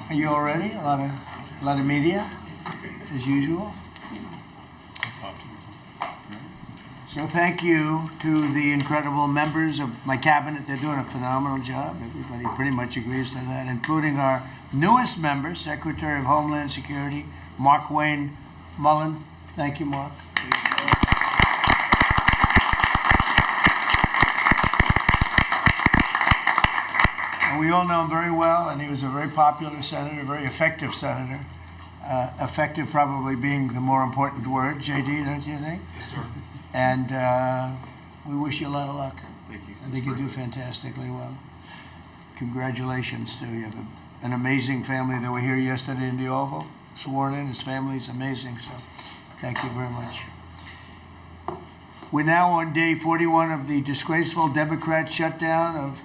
Are you all ready? A lot of media, as usual. So thank you to the incredible members of my cabinet. They're doing a phenomenal job. Everybody pretty much agrees to that, including our newest member, Secretary of Homeland Security, Mark Wayne Mullen. Thank you, Mark. And we all know him very well, and he was a very popular senator, a very effective senator. Effective probably being the more important word. JD, don't you think? Yes, sir. And we wish you a lot of luck. Thank you. I think you do fantastically well. Congratulations to you. You have an amazing family that were here yesterday in the Oval, sworn in. His family's amazing, so thank you very much. We're now on day 41 of the disgraceful Democrat shutdown of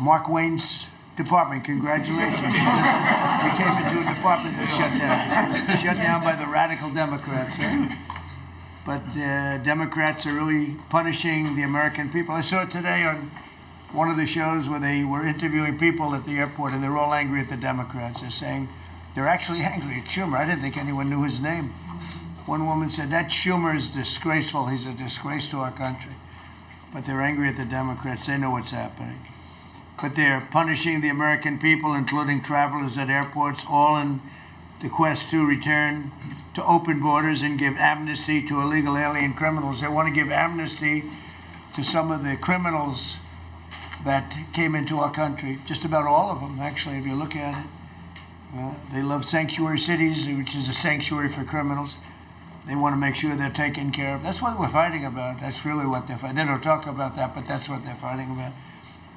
Mark Wayne's department. Congratulations. He came into a department that shut down by the radical Democrats. Right? But Democrats are really punishing the American people. I saw it today on one of the shows where they were interviewing people at the airport, and they're all angry at the Democrats. They're saying they're actually angry at Schumer. I didn't think anyone knew his name. One woman said, that Schumer is disgraceful. He's a disgrace to our country. But they're angry at the Democrats. They know what's happening. But they're punishing the American people, including travelers at airports, all in the quest to return to open borders and give amnesty to illegal alien criminals. They want to give amnesty to some of the criminals that came into our country, just about all of them, actually, if you look at it. They love sanctuary cities, which is a sanctuary for criminals. They want to make sure they're taken care of. That's what we're fighting about. That's really what they're fighting. They don't talk about that, but that's what they're fighting about.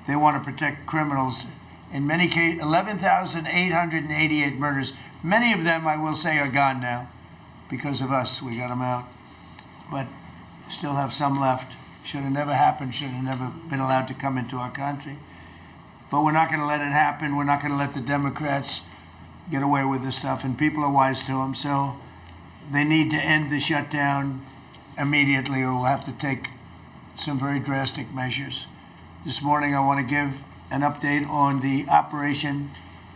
They want to protect criminals. In many cases, 11,888 murders. Many of them, I will say, are gone now. Because of us, we got them out. But still have some left. Should have never happened, should have never been allowed to come into our country. But we're not going to let it happen. We're not going to let the Democrats get away with this stuff, and people are wise to them. So they need to end the shutdown immediately, or we'll have to take some very drastic measures. This morning, I want to give an update on the Operation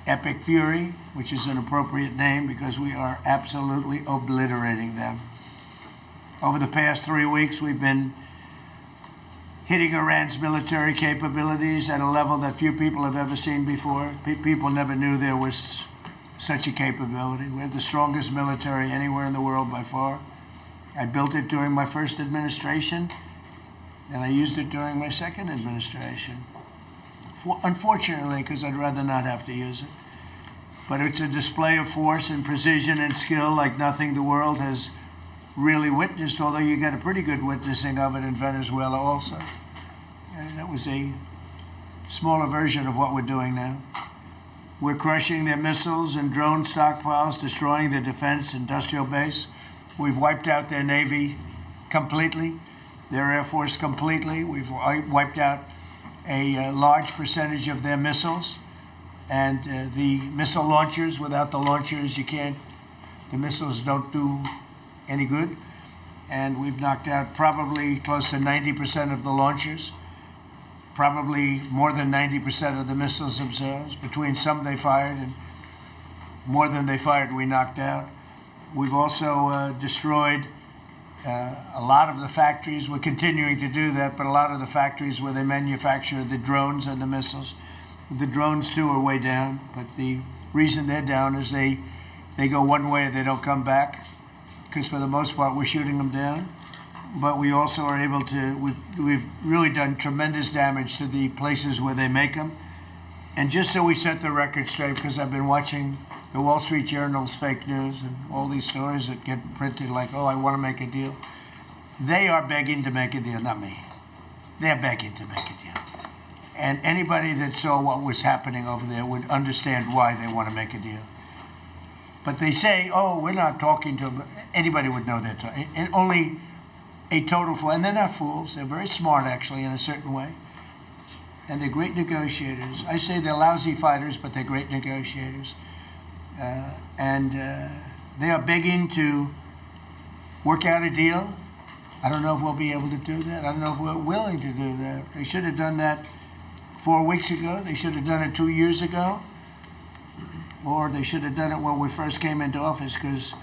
Epic Fury, which is an appropriate name because we are absolutely obliterating them. Over the past 3 weeks, we've been hitting Iran's military capabilities at a level that few people have ever seen before. People never knew there was such a capability. We have the strongest military anywhere in the world by far. I built it during my first administration, and I used it during my second administration. Unfortunately, because I'd rather not have to use it. But it's a display of force and precision and skill like nothing the world has really witnessed, although you get a pretty good witnessing of it in Venezuela also. And that was a smaller version of what we're doing now. We're crushing their missiles and drone stockpiles, destroying their defense industrial base. We've wiped out their Navy completely, their Air Force completely. We've wiped out a large percentage of their missiles, and the missile launchers. Without the launchers, the missiles don't do any good. And we've knocked out probably close to 90% of the launchers, probably more than 90% of the missiles themselves. Between some they fired and more than they fired, we knocked out. We've also destroyed a lot of the factories. We're continuing to do that, but a lot of the factories where they manufacture the drones and the missiles. The drones, too, are way down, but the reason they're down is they go one way and they don't come back, because for the most part, we're shooting them down. But we also are able to, we've really done tremendous damage to the places where they make them. And just so we set the record straight, because I've been watching the Wall Street Journal's fake news and all these stories that get printed like, oh, I want to make a deal. They are begging to make a deal, not me. They're begging to make a deal. And anybody that saw what was happening over there would understand why they want to make a deal. But they say, oh, we're not talking to them. Anybody would know they're talking. And only a total fool. And they're not fools. They're very smart, actually, in a certain way. And they're great negotiators. I say they're lousy fighters, but they're great negotiators. They are begging to work out a deal. I don't know if we'll be able to do that. I don't know if we're willing to do that. They should have done that 4 weeks ago. They should have done it 2 years ago. or they should have done it when we first came into office, because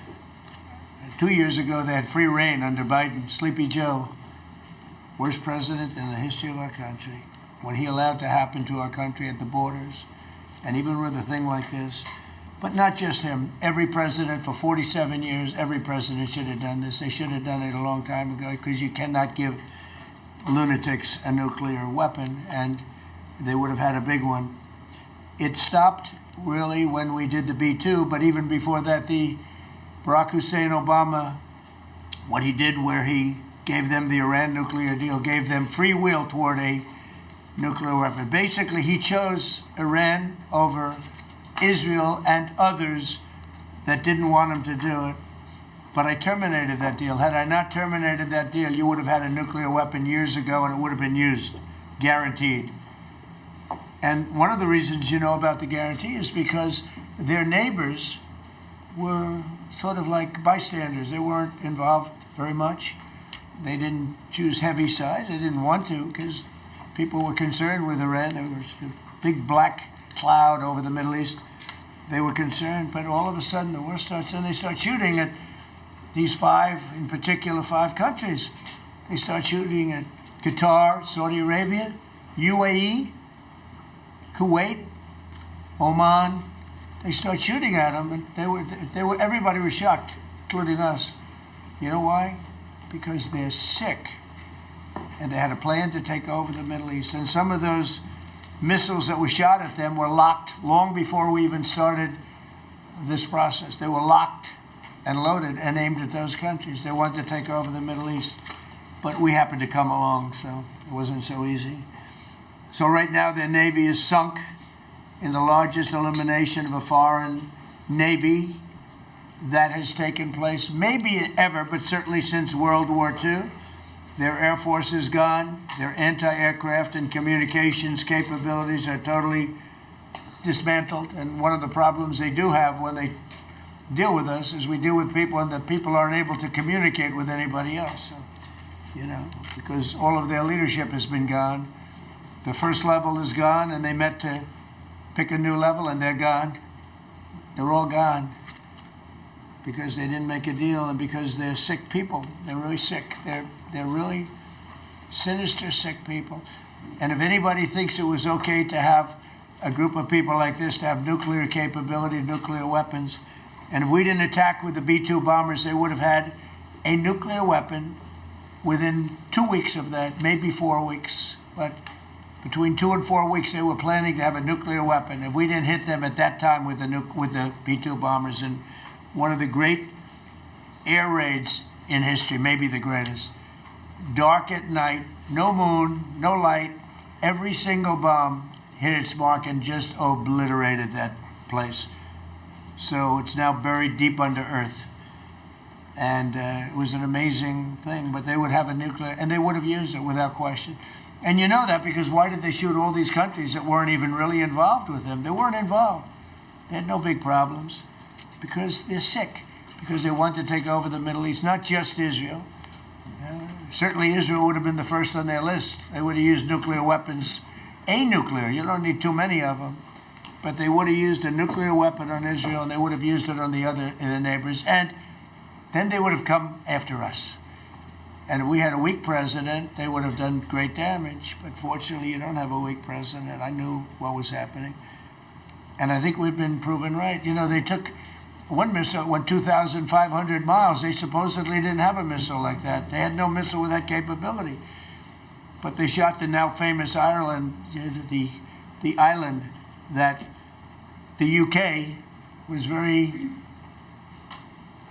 2 years ago they had free reign under Biden. Sleepy Joe, worst president in the history of our country, what he allowed to happen to our country at the borders, and even with a thing like this. But not just him. Every president for 47 years, every president should have done this. They should have done it a long time ago, because you cannot give lunatics a nuclear weapon, and they would have had a big one. It stopped really when we did the B-2, but even before that, the Barack Hussein Obama, what he did where he gave them the Iran nuclear deal, gave them free will toward a nuclear weapon. Basically, he chose Iran over Israel and others that didn't want him to do it. But I terminated that deal. Had I not terminated that deal, you would have had a nuclear weapon years ago, and it would have been used, guaranteed. And one of the reasons you know about the guarantee is because their neighbors were sort of like bystanders. They weren't involved very much. They didn't choose heavy sides. They didn't want to, because people were concerned with Iran. There was a big black cloud over the Middle East. They were concerned, but all of a sudden the war starts, and they start shooting at these five, in particular, 5 countries. They start shooting at Qatar, Saudi Arabia, UAE, Kuwait, Oman. They start shooting at them, and everybody was shocked, including us. You know why? Because they're sick, and they had a plan to take over the Middle East. And some of those missiles that were shot at them were locked long before we even started this process. They were locked and loaded and aimed at those countries. They wanted to take over the Middle East, but we happened to come along, so it wasn't so easy. So right now their Navy is sunk in the largest elimination of a foreign Navy that has taken place, maybe ever, but certainly since World War II. Their Air Force is gone. Their anti-aircraft and communications capabilities are totally dismantled. And one of the problems they do have when they deal with us is we deal with people, and the people aren't able to communicate with anybody else. So, because all of their leadership has been gone. The first level is gone, and they met to pick a new level, and they're gone. They're all gone because they didn't make a deal, and because they're sick people. They're really sick. They're really sinister, sick people. And if anybody thinks it was okay to have a group of people like this to have nuclear capability, nuclear weapons, and if we didn't attack with the B-2 bombers, they would have had a nuclear weapon within 2 weeks of that, maybe 4 weeks. But between 2 and 4 weeks, they were planning to have a nuclear weapon. If we didn't hit them at that time with the B-2 bombers, and one of the great air raids in history, maybe the greatest, dark at night, no moon, no light, every single bomb hit its mark and just obliterated that place. So it's now buried deep under earth. And it was an amazing thing, but they would have a nuclear, and they would have used it without question. And you know that because why did they shoot all these countries that weren't even really involved with them? They weren't involved. They had no big problems because they're sick, because they want to take over the Middle East, not just Israel. Certainly Israel would have been the first on their list. They would have used nuclear weapons, a nuclear, you don't need too many of them, but they would have used a nuclear weapon on Israel, and they would have used it on the other neighbors, and then they would have come after us. And if we had a weak president, they would have done great damage. But fortunately, you don't have a weak president. I knew what was happening. And I think we've been proven right. They took one missile that went 2,500 miles. They supposedly didn't have a missile like that. They had no missile with that capability. But they shot the now famous Ireland, the island that the UK was very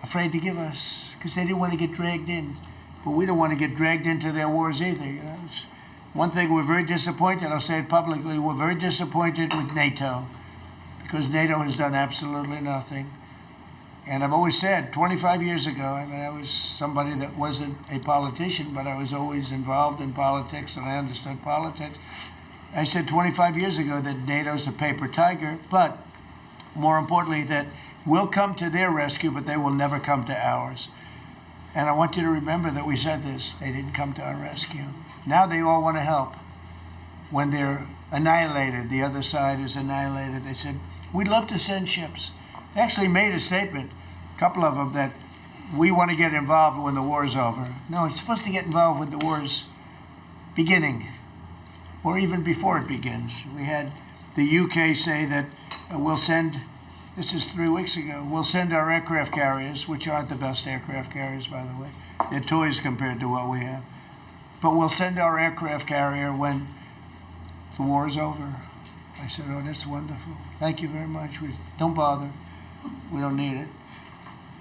afraid to give us because they didn't want to get dragged in. But we don't want to get dragged into their wars either. It's one thing we're very disappointed, I'll say it publicly, we're very disappointed with NATO because NATO has done absolutely nothing. And I've always said, 25 years ago, I was somebody that wasn't a politician, but I was always involved in politics and I understood politics. I said 25 years ago that NATO's a paper tiger, but more importantly, that we'll come to their rescue, but they will never come to ours. And I want you to remember that we said this. They didn't come to our rescue. Now they all want to help. When they're annihilated, the other side is annihilated. They said, We'd love to send ships. They actually made a statement, a couple of them, that we want to get involved when the war is over. No, it's supposed to get involved when the war is beginning, or even before it begins. We had the UK say that we'll send, this is 3 weeks ago, we'll send our aircraft carriers, which aren't the best aircraft carriers, by the way. They're toys compared to what we have. But we'll send our aircraft carrier when the war is over. I said, oh, that's wonderful. Thank you very much. Don't bother. We don't need it.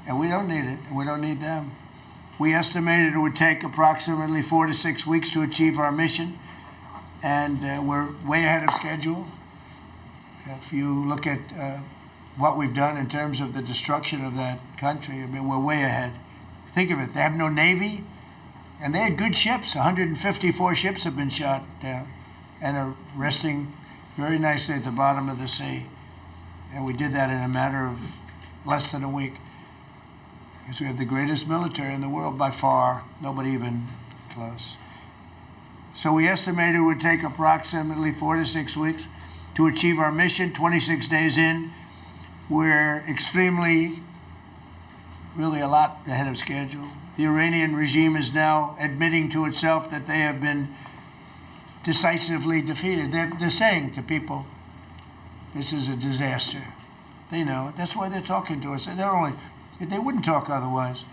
And we don't need it, and we don't need them. We estimated it would take approximately 4 to 6 weeks to achieve our mission, and we're way ahead of schedule. If you look at what we've done in terms of the destruction of that country, I mean, we're way ahead. Think of it, they have no Navy, and they had good ships. 154 ships have been shot down and are resting very nicely at the bottom of the sea. And we did that in a matter of less than a week. Because we have the greatest military in the world by far, nobody even close. So we estimated it would take approximately 4 to 6 weeks to achieve our mission. 26 days in, we're really a lot ahead of schedule. The Iranian regime is now admitting to itself that they have been decisively defeated. They're saying to people, this is a disaster. They know it. That's why they're talking to us. They wouldn't talk otherwise.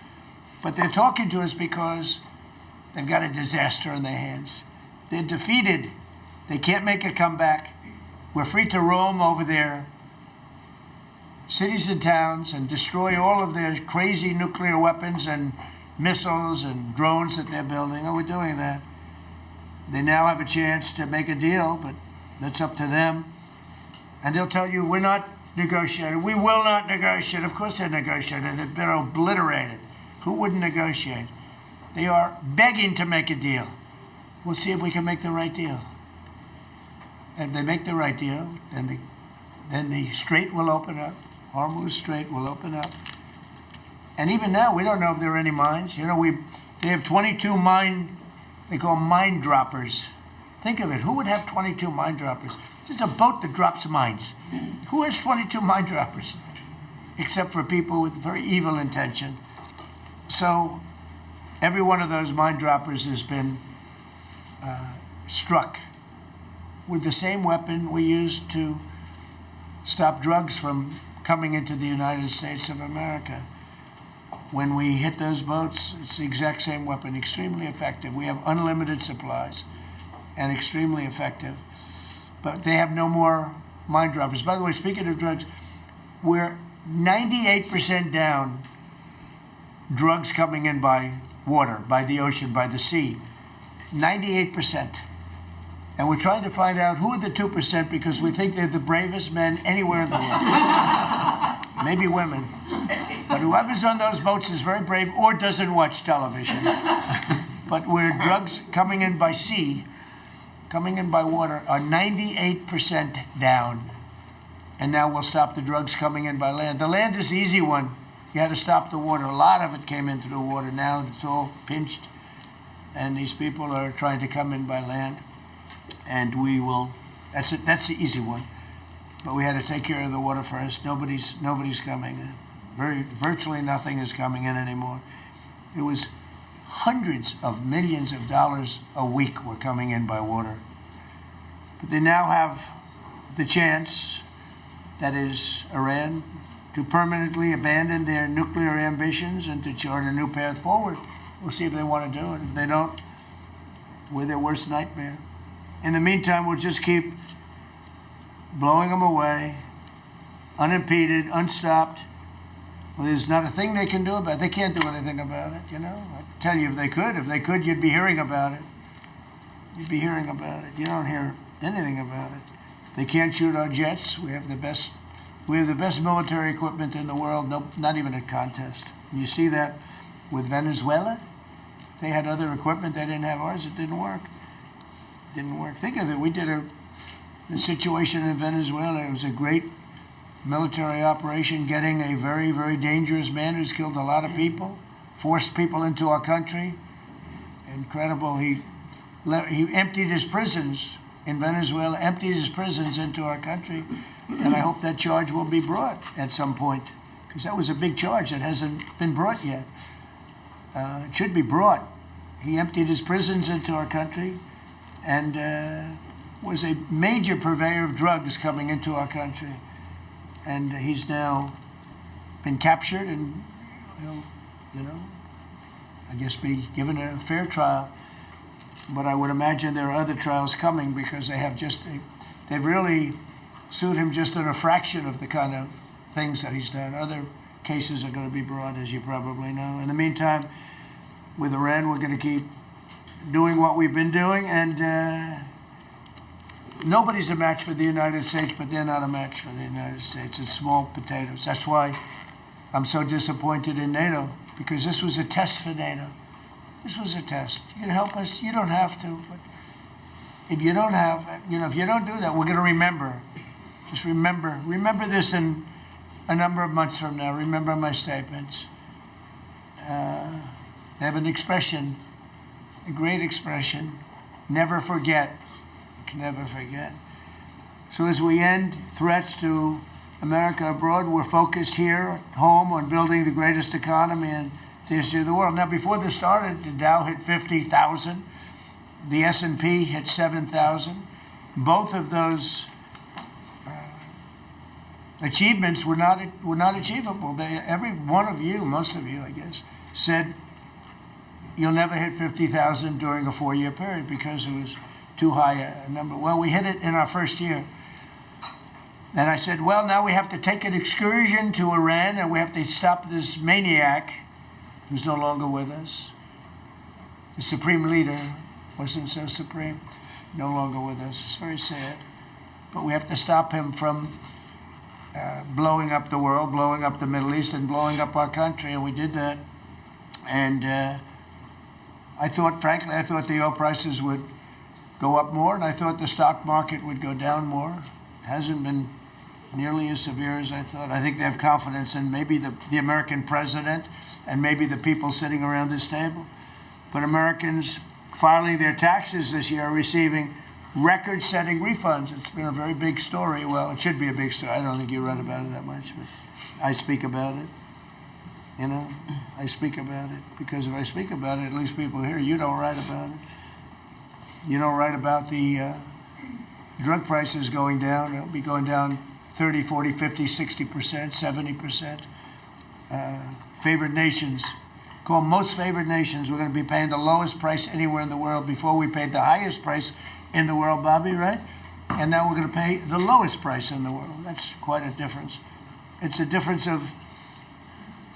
But they're talking to us because they've got a disaster in their hands. They're defeated. They can't make a comeback. We're free to roam over their cities and towns and destroy all of their crazy nuclear weapons and missiles and drones that they're building. Oh, we're doing that. They now have a chance to make a deal, but that's up to them. And they'll tell you, we're not negotiating. We will not negotiate. Of course they're negotiating. They've been obliterated. Who wouldn't negotiate? They are begging to make a deal. We'll see if we can make the right deal. And if they make the right deal, then the strait will open up. Hormuz Strait will open up. And even now, we don't know if there are any mines. You know, they have 22 they call mine droppers. Think of it. Who would have 22 mine droppers? There's a boat that drops mines. Who has 22 mine droppers? Except for people with very evil intention. So every one of those mine droppers has been struck with the same weapon we used to stop drugs from coming into the United States of America. When we hit those boats, it's the exact same weapon, extremely effective. We have unlimited supplies and extremely effective. But they have no more mine droppers. By the way, speaking of drugs, we're 98% down drugs coming in by water, by the ocean, by the sea. 98%. And we're trying to find out who are the 2% because we think they're the bravest men anywhere in the world. Maybe women. But whoever's on those boats is very brave or doesn't watch television. But where drugs coming in by sea, coming in by water, are 98% down. And now we'll stop the drugs coming in by land. The land is the easy one. You had to stop the water. A lot of it came in through water. Now it's all pinched. And these people are trying to come in by land. And we will, that's the easy one. But we had to take care of the water first. Nobody's coming in. Virtually nothing is coming in anymore. It was hundreds of millions of dollars a week were coming in by water. But they now have the chance, that is Iran, to permanently abandon their nuclear ambitions and to chart a new path forward. We'll see if they want to do it. If they don't, we're their worst nightmare. In the meantime, we'll just keep blowing them away, unimpeded, unstopped. Well, there's not a thing they can do about it. They can't do anything about it, you know. I tell you, if they could, you'd be hearing about it. You'd be hearing about it. You don't hear anything about it. They can't shoot our jets. We have the best military equipment in the world. No, not even a contest. And you see that with Venezuela. They had other equipment. They didn't have ours. It didn't work. Didn't work. Think of it. We did the situation in Venezuela. It was a great military operation, getting a very, very dangerous man who's killed a lot of people, forced people into our country. Incredible. He emptied his prisons in Venezuela, emptied his prisons into our country. And I hope that charge will be brought at some point, because that was a big charge that hasn't been brought yet. It should be brought. He emptied his prisons into our country and was a major purveyor of drugs coming into our country. And he's now been captured and, I guess be given a fair trial. But I would imagine there are other trials coming, because they've really sued him just on a fraction of the kind of things that he's done. Other cases are going to be brought, as you probably know. In the meantime, with Iran, we're going to keep doing what we've been doing, and nobody's a match for the United States, but they're not a match for the United States. It's small potatoes. That's why I'm so disappointed in NATO, because this was a test for NATO. This was a test. You can help us. You don't have to, but if you don't if you don't do that, we're going to remember. Just remember this in a number of months from now. Remember my statements. They have an expression, a great expression: never forget. You can never forget. So as we end threats to America abroad, we're focused here at home on building the greatest economy in the history of the world. Now, before this started, the Dow hit 50,000. The S&P hit 7,000. Both of those achievements were not achievable. Every one of you, most of you, I guess, said you'll never hit 50,000 during a 4-year period because it was too high a number. Well, we hit it in our first year. And I said, well, now we have to take an excursion to Iran, and we have to stop this maniac who's no longer with us. The supreme leader wasn't so supreme, no longer with us. It's very sad. But we have to stop him from blowing up the world, blowing up the Middle East, and blowing up our country, and we did that. And frankly, I thought the oil prices would go up more, and I thought the stock market would go down more. It hasn't been nearly as severe as I thought. I think they have confidence in maybe the American president and maybe the people sitting around this table. But Americans filing their taxes this year are receiving record-setting refunds. It's been a very big story. Well, it should be a big story. I don't think you read about it that much, but I speak about it. I speak about it because if I speak about it, at least people hear. You don't write about it. You don't write about the drug prices going down. It'll be going down 30, 40, 50, 60%, 70%. Favored nations, called most favored nations, we're going to be paying the lowest price anywhere in the world. Before we paid the highest price in the world, Bobby, right? And now we're going to pay the lowest price in the world. That's quite a difference. It's a difference of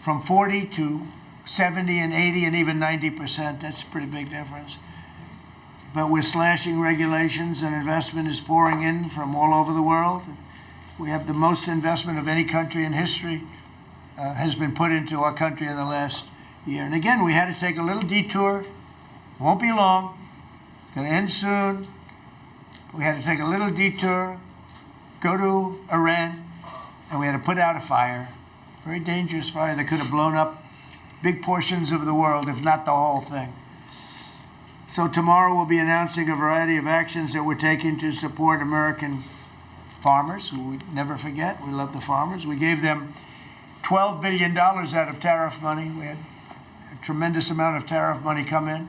from 40 to 70 and 80 and even 90%. That's a pretty big difference. But we're slashing regulations, and investment is pouring in from all over the world. We have the most investment of any country in history has been put into our country in the last year. And again, we had to take a little detour. Won't be long. Going to end soon. We had to take a little detour, go to Iran, and we had to put out a fire. Very dangerous fire that could have blown up big portions of the world, if not the whole thing. So tomorrow we'll be announcing a variety of actions that we're taking to support American farmers, who we never forget. We love the farmers. We gave them $12 billion out of tariff money. We had a tremendous amount of tariff money come in,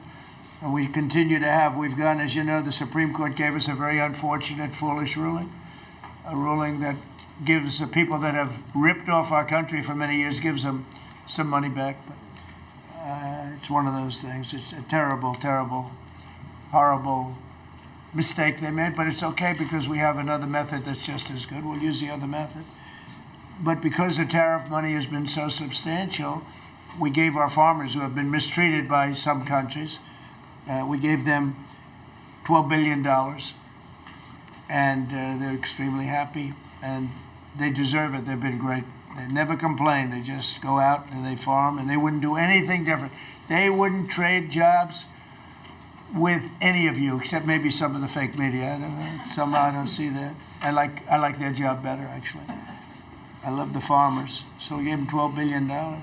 and we continue to have. We've gone, as you know, the Supreme Court gave us a very unfortunate, foolish ruling, a ruling that gives the people that have ripped off our country for many years, gives them some money back. But it's one of those things. It's a terrible, terrible, horrible mistake they made, but it's okay because we have another method that's just as good. We'll use the other method. But because the tariff money has been so substantial, we gave our farmers, who have been mistreated by some countries, we gave them $12 billion, and they're extremely happy, and they deserve it. They've been great. They never complain. They just go out and they farm, and they wouldn't do anything different. They wouldn't trade jobs with any of you, except maybe some of the fake media. I don't know. Somehow I don't see that. I like their job better, actually. I love the farmers. So we gave them $12 billion.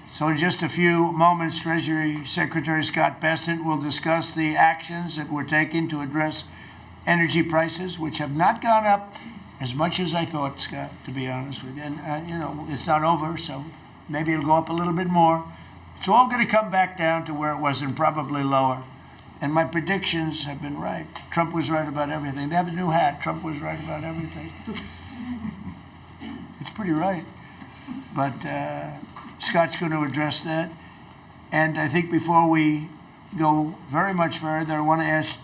So in just a few moments, Treasury Secretary Scott Bessent will discuss the actions that we're taking to address energy prices, which have not gone up as much as I thought, Scott, to be honest with you. And, you know, it's not over, so maybe it'll go up a little bit more. It's all going to come back down to where it was and probably lower. And my predictions have been right. Trump was right about everything. They have a new hat. Trump was right about everything. It's pretty right. But Scott's going to address that. And I think before we go very much further, I want to ask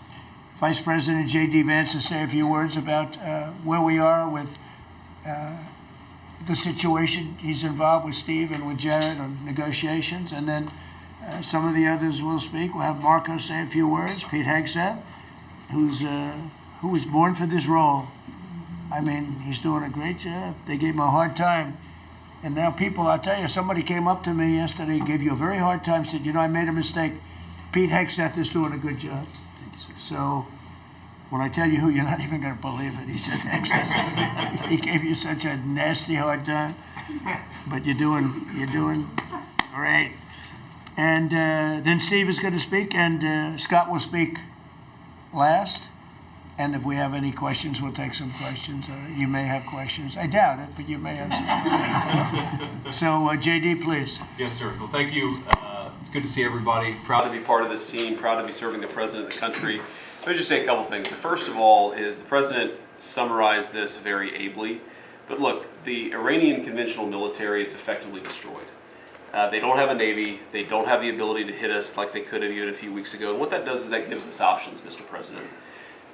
Vice President J.D. Vance to say a few words about where we are with the situation he's involved with Steve and with Jared on negotiations. And then some of the others will speak. We'll have Marco say a few words. Pete Hegseth, who was born for this role. I mean, he's doing a great job. They gave him a hard time. And now people, I'll tell you, somebody came up to me yesterday, gave you a very hard time, said, you know, I made a mistake. Pete Hegseth is doing a good job. So when I tell you who, you're not even going to believe it. He said Hegseth. He gave you such a nasty hard time. But you're doing great. And then Steve is going to speak, and Scott will speak last. And if we have any questions, we'll take some questions. You may have questions. I doubt it, but you may have some. So, J.D., please. Yes, sir. Well, thank you. It's good to see everybody. Proud to be part of this team. Proud to be serving the president of the country. Let me just say a couple things. The first of all is the president summarized this very ably. But look, the Iranian conventional military is effectively destroyed. They don't have a navy. They don't have the ability to hit us like they could have even a few weeks ago. And what that does is that gives us options, Mr. President.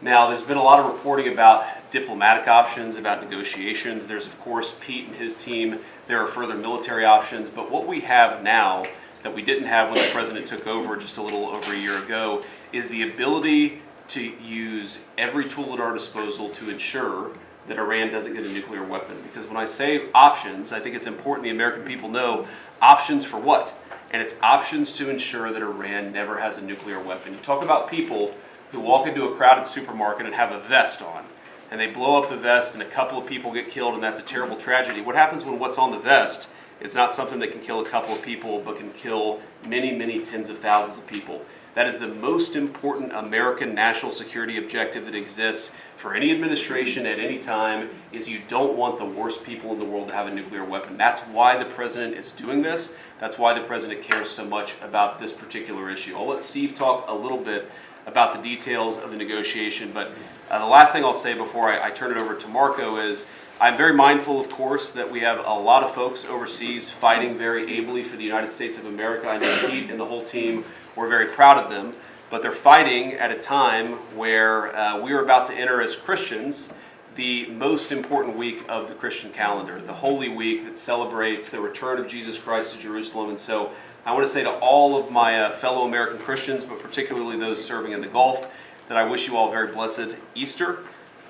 Now, there's been a lot of reporting about diplomatic options, about negotiations. There's, of course, Pete and his team. There are further military options. But what we have now that we didn't have when the president took over just a little over a year ago is the ability to use every tool at our disposal to ensure that Iran doesn't get a nuclear weapon. Because when I say options, I think it's important the American people know options for what? And it's options to ensure that Iran never has a nuclear weapon. You talk about people who walk into a crowded supermarket and have a vest on, and they blow up the vest and a couple of people get killed, and that's a terrible tragedy. What happens when what's on the vest is not something that can kill a couple of people, but can kill many, many tens of thousands of people? That is the most important American national security objective that exists for any administration at any time, is you don't want the worst people in the world to have a nuclear weapon. That's why the president is doing this. That's why the president cares so much about this particular issue. I'll let Steve talk a little bit about the details of the negotiation, but the last thing I'll say before I turn it over to Marco is I'm very mindful, of course, that we have a lot of folks overseas fighting very ably for the United States of America. I know Pete and the whole team, we're very proud of them, but they're fighting at a time where we are about to enter as Christians the most important week of the Christian calendar, the Holy Week that celebrates the return of Jesus Christ to Jerusalem. And so I want to say to all of my fellow American Christians, but particularly those serving in the Gulf, that I wish you all a very blessed Easter,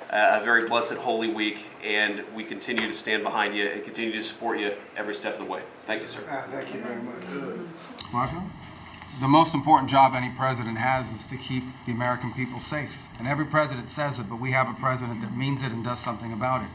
a very blessed Holy Week, and we continue to stand behind you and continue to support you every step of the way. Thank you, sir. Thank you very much. Marco? The most important job any president has is to keep the American people safe. And every president says it, but we have a president that means it and does something about it.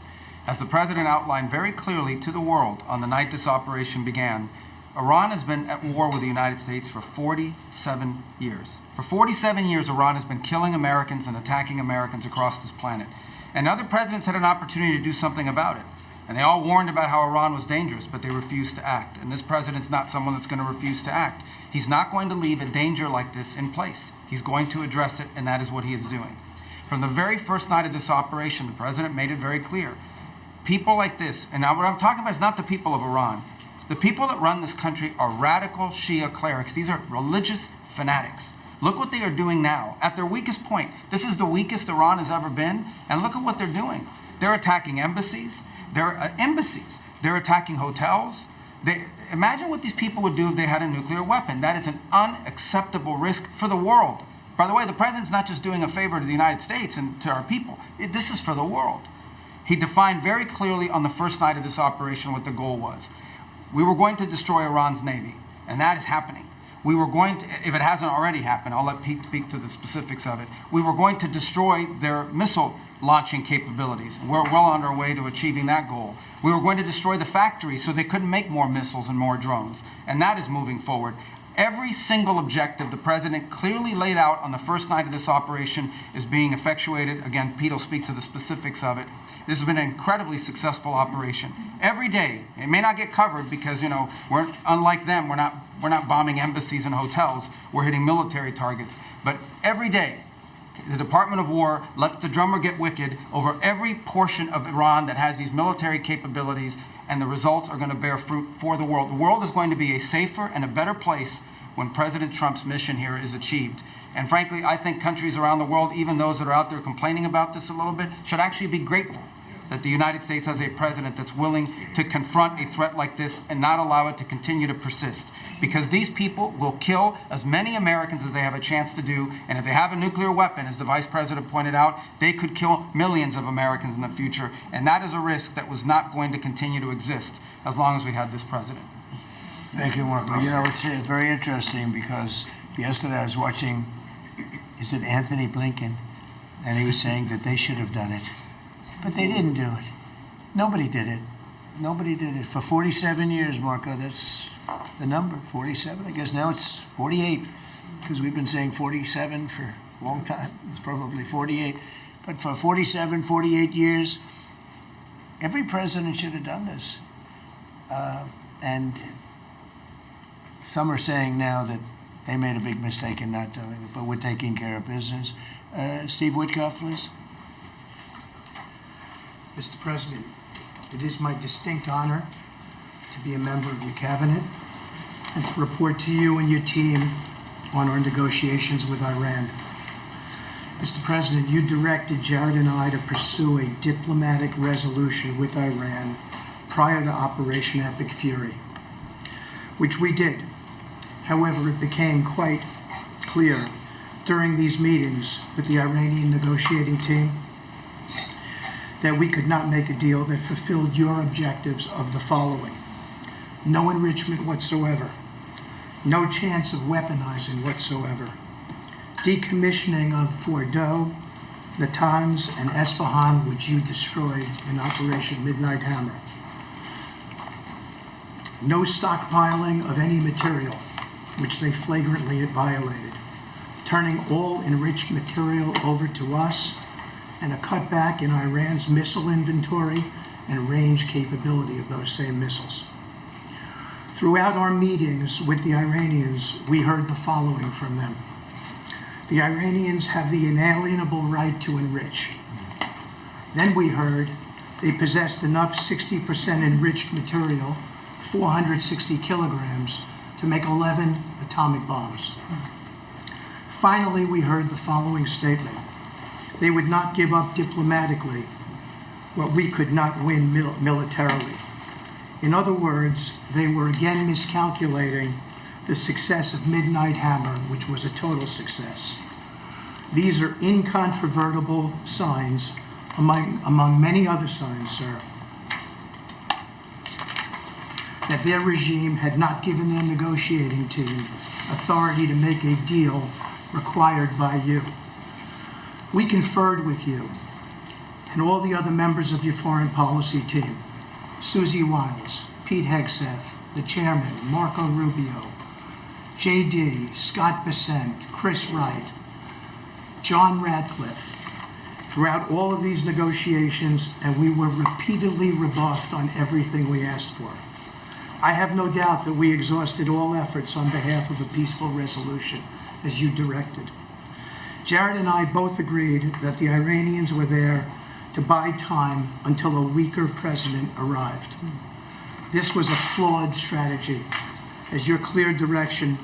As the president outlined very clearly to the world on the night this operation began, Iran has been at war with the United States for 47 years. For 47 years, Iran has been killing Americans and attacking Americans across this planet. And other presidents had an opportunity to do something about it. And they all warned about how Iran was dangerous, but they refused to act. And this president's not someone that's going to refuse to act. He's not going to leave a danger like this in place. He's going to address it, and that is what he is doing. From the very first night of this operation, the president made it very clear. People like this, and now what I'm talking about is not the people of Iran. The people that run this country are radical Shia clerics. These are religious fanatics. Look what they are doing now. At their weakest point, this is the weakest Iran has ever been, and look at what they're doing. They're attacking embassies. They're attacking hotels. Imagine what these people would do if they had a nuclear weapon. That is an unacceptable risk for the world. By the way, the president's not just doing a favor to the United States and to our people. This is for the world. He defined very clearly on the first night of this operation what the goal was. We were going to destroy Iran's navy, and that is happening. We were going to, if it hasn't already happened, I'll let Pete speak to the specifics of it. We were going to destroy their missile launching capabilities. We're well on our way to achieving that goal. We were going to destroy the factories so they couldn't make more missiles and more drones, and that is moving forward. Every single objective the president clearly laid out on the first night of this operation is being effectuated. Again, Pete will speak to the specifics of it. this has been an incredibly successful operation. Every day, it may not get covered because, you know, we're unlike them. We're not bombing embassies and hotels. We're hitting military targets. But every day, the Department of War lets the drummer get wicked over every portion of Iran that has these military capabilities, and the results are going to bear fruit for the world. The world is going to be a safer and a better place when President Trump's mission here is achieved. And frankly, I think countries around the world, even those that are out there complaining about this a little bit, should actually be grateful that the United States has a president that's willing to confront a threat like this and not allow it to continue to persist. Because these people will kill as many Americans as they have a chance to do, and if they have a nuclear weapon, as the Vice President pointed out, they could kill millions of Americans in the future, and that is a risk that was not going to continue to exist as long as we had this president. Thank you, Marco. You know, it's very interesting because yesterday I was watching, is it Anthony Blinken? And he was saying that they should have done it. But they didn't do it. Nobody did it. Nobody did it. For 47 years, Marco, that's the number, 47. I guess now it's 48, because we've been saying 47 for a long time. It's probably 48. But for 47, 48 years, every president should have done this. And some are saying now that they made a big mistake in not doing it, but we're taking care of business. Steve Witkoff, please. Mr. President, it is my distinct honor to be a member of your cabinet and to report to you and your team on our negotiations with Iran. Mr. President, you directed Jared and I to pursue a diplomatic resolution with Iran prior to Operation Epic Fury, which we did. However, it became quite clear during these meetings with the Iranian negotiating team that we could not make a deal that fulfilled your objectives of the following: no enrichment whatsoever, no chance of weaponizing whatsoever, decommissioning of Fordow, Natanz, and Esfahan, which you destroyed in Operation Midnight Hammer, no stockpiling of any material, which they flagrantly violated, turning all enriched material over to us, and a cutback in Iran's missile inventory and range capability of those same missiles. Throughout our meetings with the Iranians, we heard the following from them. The Iranians have the inalienable right to enrich. Then we heard they possessed enough 60% enriched material, 460 kilograms, to make 11 atomic bombs. Finally, we heard the following statement. They would not give up diplomatically what we could not win militarily. In other words, they were again miscalculating the success of Midnight Hammer, which was a total success. These are incontrovertible signs, among many other signs, sir, that their regime had not given their negotiating team authority to make a deal required by you. We conferred with you and all the other members of your foreign policy team, Susie Wiles, Pete Hegseth, the chairman, Marco Rubio, JD, Scott Bessent, Chris Wright, John Radcliffe, throughout all of these negotiations, and we were repeatedly rebuffed on everything we asked for. I have no doubt that we exhausted all efforts on behalf of a peaceful resolution, as you directed. Jared and I both agreed that the Iranians were there to buy time until a weaker president arrived. This was a flawed strategy, as your clear direction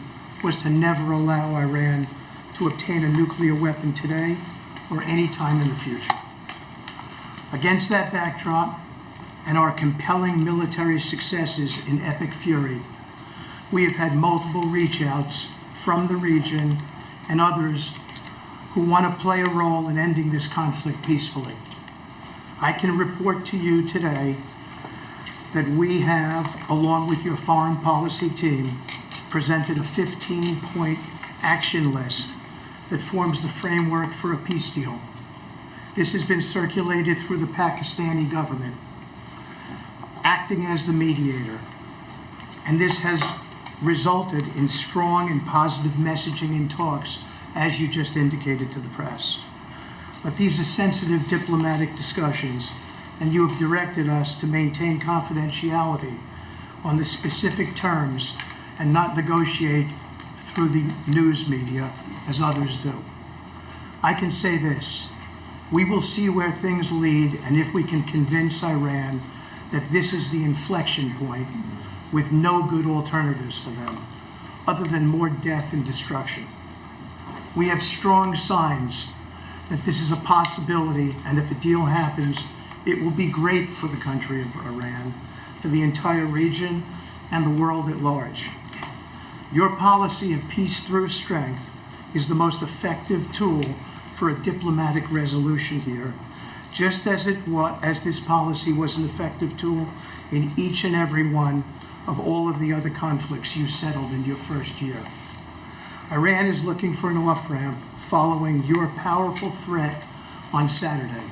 was to never allow Iran to obtain a nuclear weapon today or any time in the future. Against that backdrop, and our compelling military successes in Epic Fury, we have had multiple reach-outs from the region and others who want to play a role in ending this conflict peacefully. I can report to you today that we have, along with your foreign policy team, presented a 15-point action list that forms the framework for a peace deal. This has been circulated through the Pakistani government, acting as the mediator. And this has resulted in strong and positive messaging in talks, as you just indicated to the press. But these are sensitive diplomatic discussions, and you have directed us to maintain confidentiality on the specific terms and not negotiate through the news media as others do. I can say this: we will see where things lead, and if we can convince Iran that this is the inflection point with no good alternatives for them, other than more death and destruction. We have strong signs that this is a possibility, and if a deal happens, it will be great for the country of Iran, for the entire region, and the world at large. Your policy of peace through strength is the most effective tool for a diplomatic resolution here, just as this policy was an effective tool in each and every one of all of the other conflicts you settled in your first year. Iran is looking for an off-ramp following your powerful threat on Saturday.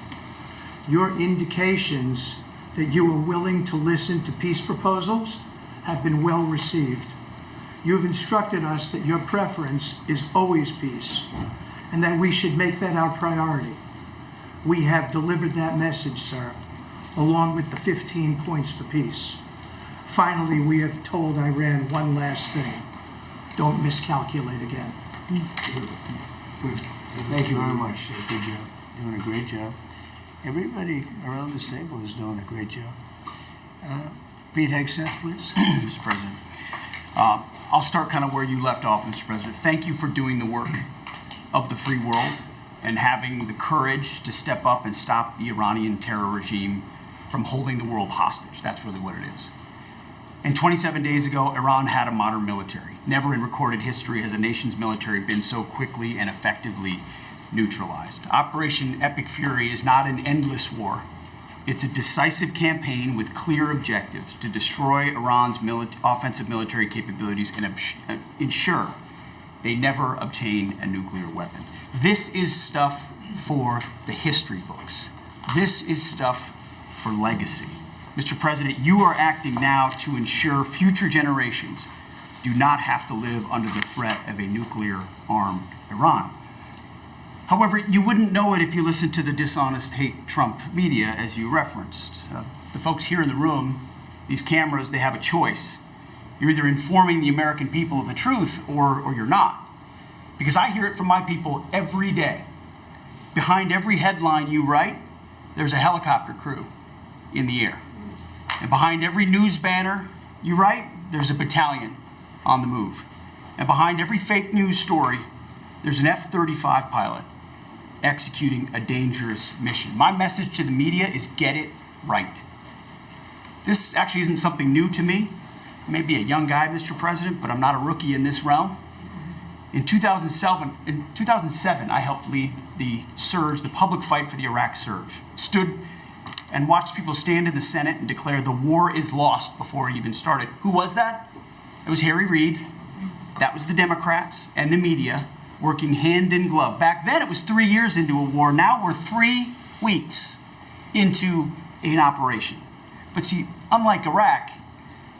Your indications that you are willing to listen to peace proposals have been well received. You have instructed us that your preference is always peace, and that we should make that our priority. We have delivered that message, sir, along with the 15 points for peace. Finally, we have told Iran one last thing: don't miscalculate again. Good. Thank you very much. Good job. Doing a great job. Everybody around this table is doing a great job. Pete Hegseth, please. Mr. President. I'll start kind of where you left off, Mr. President. Thank you for doing the work of the free world and having the courage to step up and stop the Iranian terror regime from holding the world hostage. That's really what it is. And 27 days ago, Iran had a modern military. Never in recorded history has a nation's military been so quickly and effectively neutralized. Operation Epic Fury is not an endless war. It's a decisive campaign with clear objectives to destroy Iran's offensive military capabilities and ensure they never obtain a nuclear weapon. This is stuff for the history books. This is stuff for legacy. Mr. President, you are acting now to ensure future generations do not have to live under the threat of a nuclear-armed Iran. However, you wouldn't know it if you listened to the dishonest hate Trump media, as you referenced. The folks here in the room, these cameras, they have a choice. You're either informing the American people of the truth or you're not. Because I hear it from my people every day. Behind every headline you write, there's a helicopter crew in the air. And behind every news banner you write, there's a battalion on the move. And behind every fake news story, there's an F-35 pilot executing a dangerous mission. My message to the media is get it right. This actually isn't something new to me. I may be a young guy, Mr. President, but I'm not a rookie in this realm. In 2007, I helped lead the surge, the public fight for the Iraq surge. Stood and watched people stand in the Senate and declare the war is lost before it even started. Who was that? It was Harry Reid. That was the Democrats and the media working hand in glove. Back then, it was 3 years into a war. Now we're 3 weeks into an operation. But see, unlike Iraq,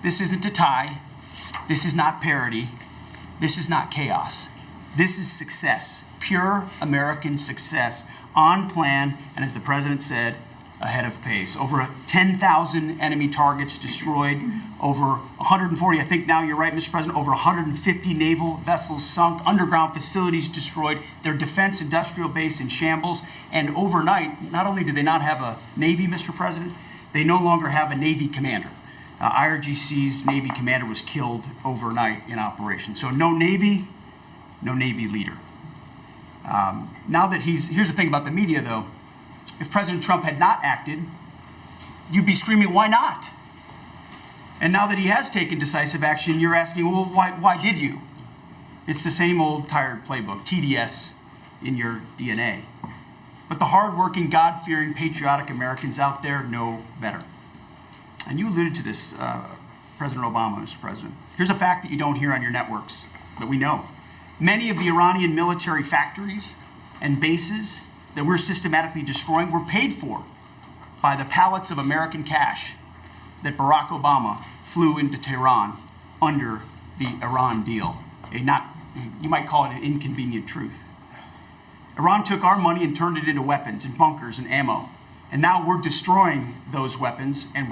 this isn't a tie. This is not parity. This is not chaos. This is success, pure American success, on plan, and as the president said, ahead of pace. Over 10,000 enemy targets destroyed, over 140, I think now you're right, Mr. President, over 150 naval vessels sunk, underground facilities destroyed, their defense industrial base in shambles, and overnight, not only do they not have a Navy, Mr. President, they no longer have a Navy commander. IRGC's Navy commander was killed overnight in operation. So no Navy leader. Now that here's the thing about the media though, if President Trump had not acted, you'd be screaming, why not? And now that he has taken decisive action, you're asking, well, why did you? It's the same old tired playbook, TDS in your DNA. But the hardworking, God-fearing, patriotic Americans out there know better. And you alluded to this, President Obama, Mr. President. Here's a fact that you don't hear on your networks, but we know. Many of the Iranian military factories and bases that we're systematically destroying were paid for by the pallets of American cash that Barack Obama flew into Tehran under the Iran deal. You might call it an inconvenient truth. Iran took our money and turned it into weapons and bunkers and ammo. And now we're destroying those weapons, and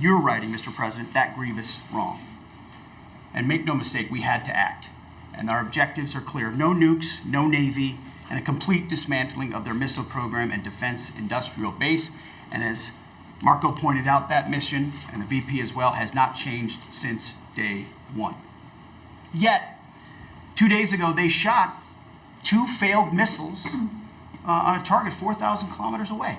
you're righting, Mr. President, that grievous wrong. And make no mistake, we had to act. And our objectives are clear: no nukes, no Navy, and a complete dismantling of their missile program and defense industrial base. And as Marco pointed out, that mission, and the VP as well, has not changed since day one. Yet, 2 days ago, they shot 2 failed missiles on a target 4,000 kilometers away.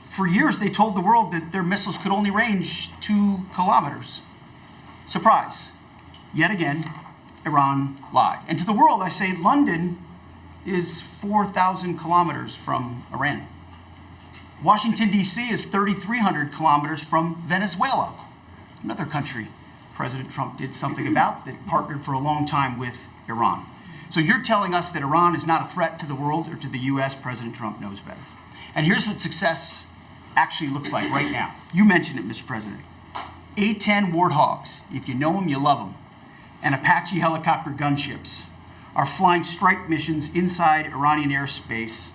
For years, they told the world that their missiles could only range 2 kilometers. Surprise. Yet again, Iran lied. And to the world, I say London is 4,000 kilometers from Iran. Washington, D.C. is 3,300 kilometers from Venezuela, another country President Trump did something about, that partnered for a long time with Iran. So you're telling us that Iran is not a threat to the world or to the U.S. President Trump knows better. And here's what success actually looks like right now. You mentioned it, Mr. President. A-10 Warthogs, if you know them, you love them, and Apache helicopter gunships are flying strike missions inside Iranian airspace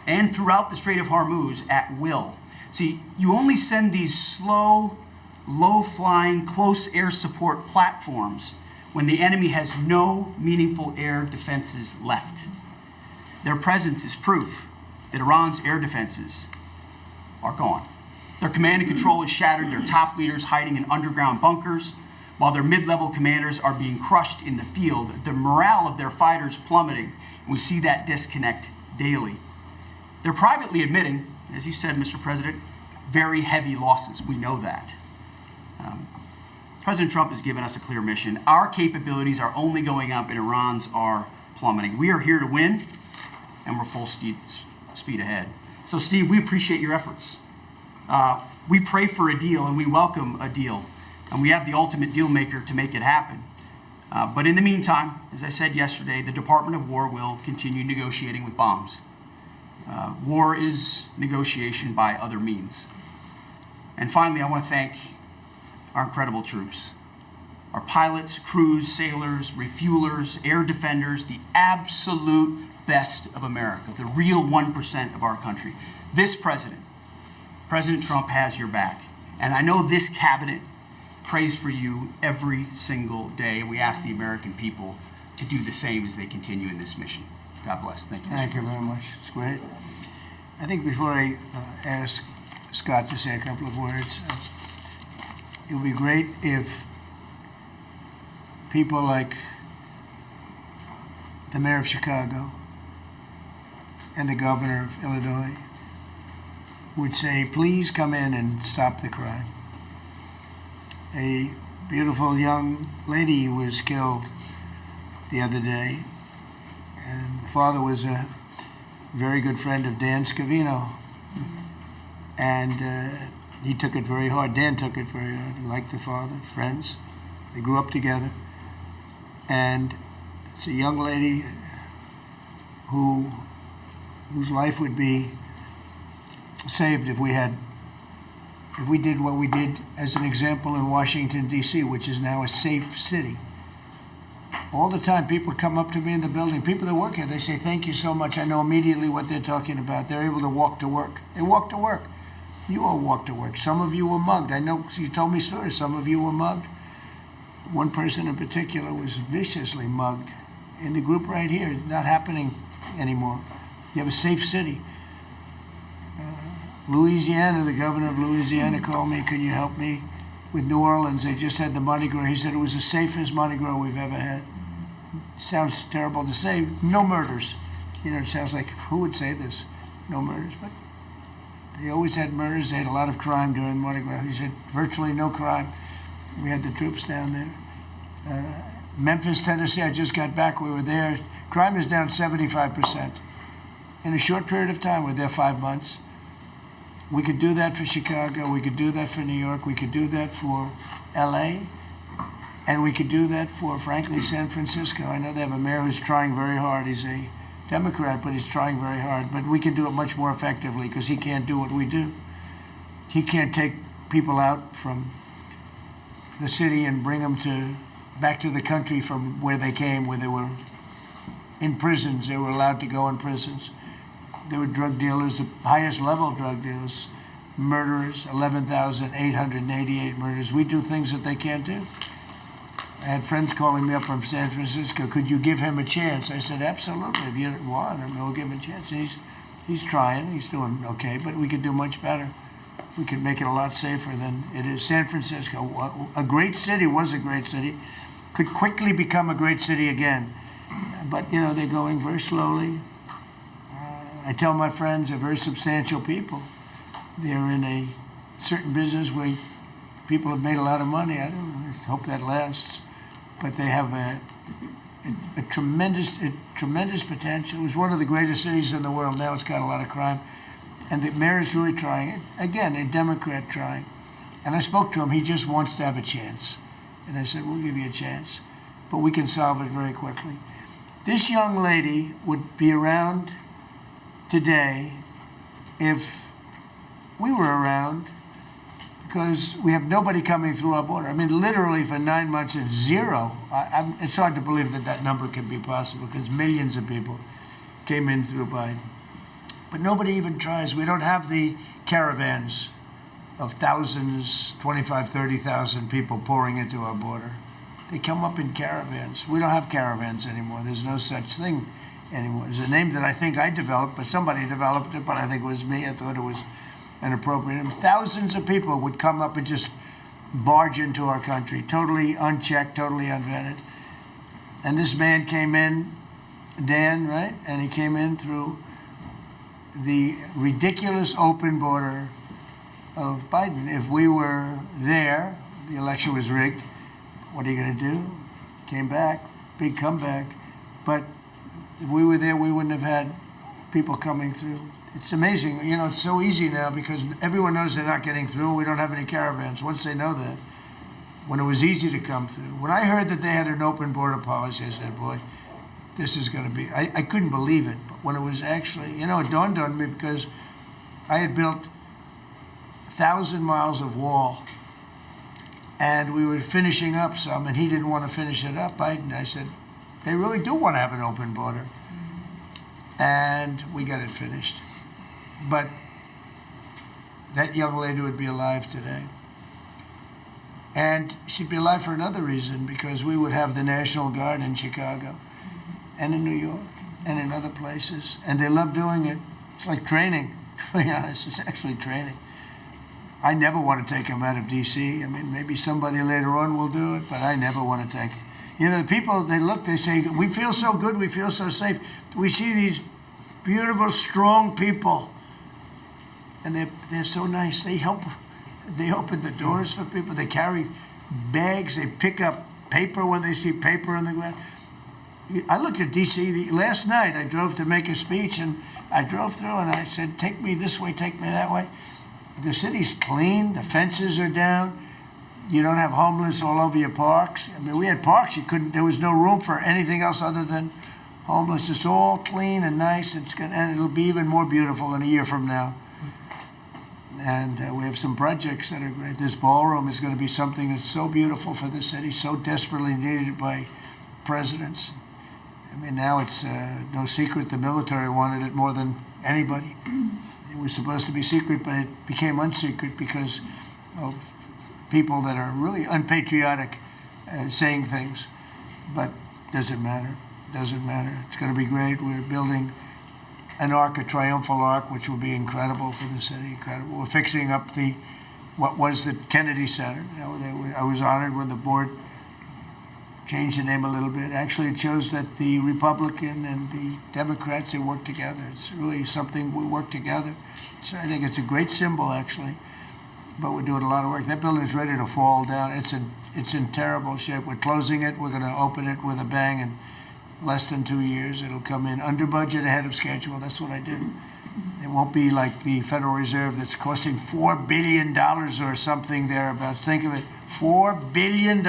and throughout the Strait of Hormuz at will. See, you only send these slow, low-flying, close air support platforms when the enemy has no meaningful air defenses left. Their presence is proof that Iran's air defenses are gone. Their command and control is shattered, their top leaders hiding in underground bunkers, while their mid-level commanders are being crushed in the field. The morale of their fighters plummeting, and we see that disconnect daily. They're privately admitting, as you said, Mr. President, very heavy losses. We know that. President Trump has given us a clear mission. Our capabilities are only going up and Iran's are plummeting. We are here to win, and we're full speed ahead. So, Steve, we appreciate your efforts. We pray for a deal, and we welcome a deal. And we have the ultimate deal maker to make it happen. But in the meantime, as I said yesterday, the Department of War will continue negotiating with bombs. War is negotiation by other means. And finally, I want to thank our incredible troops, our pilots, crews, sailors, refuelers, air defenders, the absolute best of America, the real 1% of our country. This president, President Trump, has your back. And I know this cabinet prays for you every single day. And we ask the American people to do the same as they continue in this mission. God bless. Thank you. Thank you very much. It's great. I think before I ask Scott to say a couple of words, it would be great if people like the mayor of Chicago and the governor of Illinois would say, please come in and stop the crime. A beautiful young lady was killed the other day, and the father was a very good friend of Dan Scavino, and he took it very hard. Dan took it very hard. He liked the father, friends. They grew up together, and it's a young lady whose life would be saved if we did what we did as an example in Washington, D.C., which is now a safe city. All the time, people come up to me in the building, people that work here, they say, thank you so much. I know immediately what they're talking about. They're able to walk to work. They walk to work. You all walk to work. Some of you were mugged. I know you told me stories. Some of you were mugged. One person in particular was viciously mugged in the group right here. It's not happening anymore. You have a safe city. Louisiana, the governor of Louisiana called me, can you help me with New Orleans? They just had the Mardi Gras. He said it was the safest Mardi Gras we've ever had. Sounds terrible to say. No murders. You know, it sounds like, who would say this? No murders. But they always had murders. They had a lot of crime during Mardi Gras. He said virtually no crime. We had the troops down there. Memphis, Tennessee, I just got back. We were there. Crime is down 75%. In a short period of time, we're there 5 months. We could do that for Chicago. We could do that for New York. We could do that for LA. And we could do that for, frankly, San Francisco. I know they have a mayor who's trying very hard. He's a Democrat, but he's trying very hard. But we can do it much more effectively because he can't do what we do. He can't take people out from the city and bring them back to the country from where they came, where they were in prisons. They were allowed to go in prisons. There were drug dealers, the highest level drug dealers, murderers, 11,888 murders. We do things that they can't do. I had friends calling me up from San Francisco. Could you give him a chance? I said, absolutely. If you want, I mean, we'll give him a chance. And he's trying. He's doing okay, but we could do much better. We could make it a lot safer than it is. San Francisco, a great city, was a great city, could quickly become a great city again. But, you know, they're going very slowly. I tell my friends, they're very substantial people. They're in a certain business where people have made a lot of money. I hope that lasts. But they have a tremendous potential. It was one of the greatest cities in the world. Now it's got a lot of crime. And the mayor is really trying. Again, a Democrat trying. And I spoke to him. He just wants to have a chance. And I said, we'll give you a chance. But we can solve it very quickly. This young lady would be around today if we were around, because we have nobody coming through our border. I mean, literally for 9 months, it's zero. It's hard to believe that that number can be possible, because millions of people came in through Biden. But nobody even tries. We don't have the caravans of thousands, 25, 30,000 people pouring into our border. They come up in caravans. We don't have caravans anymore. There's no such thing anymore. There's a name that I think I developed, but somebody developed it, but I think it was me. I thought it was inappropriate. And thousands of people would come up and just barge into our country, totally unchecked, totally unvetted. And this man came in, Dan, right? And he came in through the ridiculous open border of Biden. If we were there, the election was rigged. What are you going to do? Came back, big comeback. But if we were there, we wouldn't have had people coming through. It's amazing. You know, it's so easy now because everyone knows they're not getting through. We don't have any caravans. Once they know that, when it was easy to come through. When I heard that they had an open border policy, I said, boy, this is going to be, I couldn't believe it. But when it was actually, you know, it dawned on me because I had built 1,000 miles of wall and we were finishing up some, and he didn't want to finish it up. I said, they really do want to have an open border. And we got it finished. But that young lady would be alive today. And she'd be alive for another reason, because we would have the National Guard in Chicago and in New York and in other places. And they love doing it. It's like training, to be honest. It's actually training. I never want to take them out of D.C. I mean, maybe somebody later on will do it, but I never want to take. You know, the people, they look, they say, we feel so good, we feel so safe. We see these beautiful, strong people, and they're so nice. They help. They open the doors for people. They carry bags. They pick up paper when they see paper on the ground. I looked at D.C. last night. I drove to make a speech, and I drove through, and I said, take me this way, take me that way. The city's clean. The fences are down. You don't have homeless all over your parks. I mean, we had parks. There was no room for anything else other than homeless. It's all clean and nice. And it'll be even more beautiful in a year from now. And we have some projects that are great. This ballroom is going to be something that's so beautiful for the city, so desperately needed by presidents. I mean, now it's no secret the military wanted it more than anybody. It was supposed to be secret, but it became unsecret because of people that are really unpatriotic saying things. But doesn't matter. Doesn't matter. It's going to be great. We're building an arc, a triumphal arc, which will be incredible for the city. Incredible. We're fixing up what was the Kennedy Center. You know, I was honored when the board changed the name a little bit. Actually, it shows that the Republican and the Democrats, they work together. It's really something we work together. I think it's a great symbol, actually. But we're doing a lot of work. That building's ready to fall down. It's in terrible shape. We're closing it. We're going to open it with a bang in less than 2 years. It'll come in under budget, ahead of schedule. That's what I do. It won't be like the Federal Reserve that's costing $4 billion or something thereabouts. Think of it, $4 billion.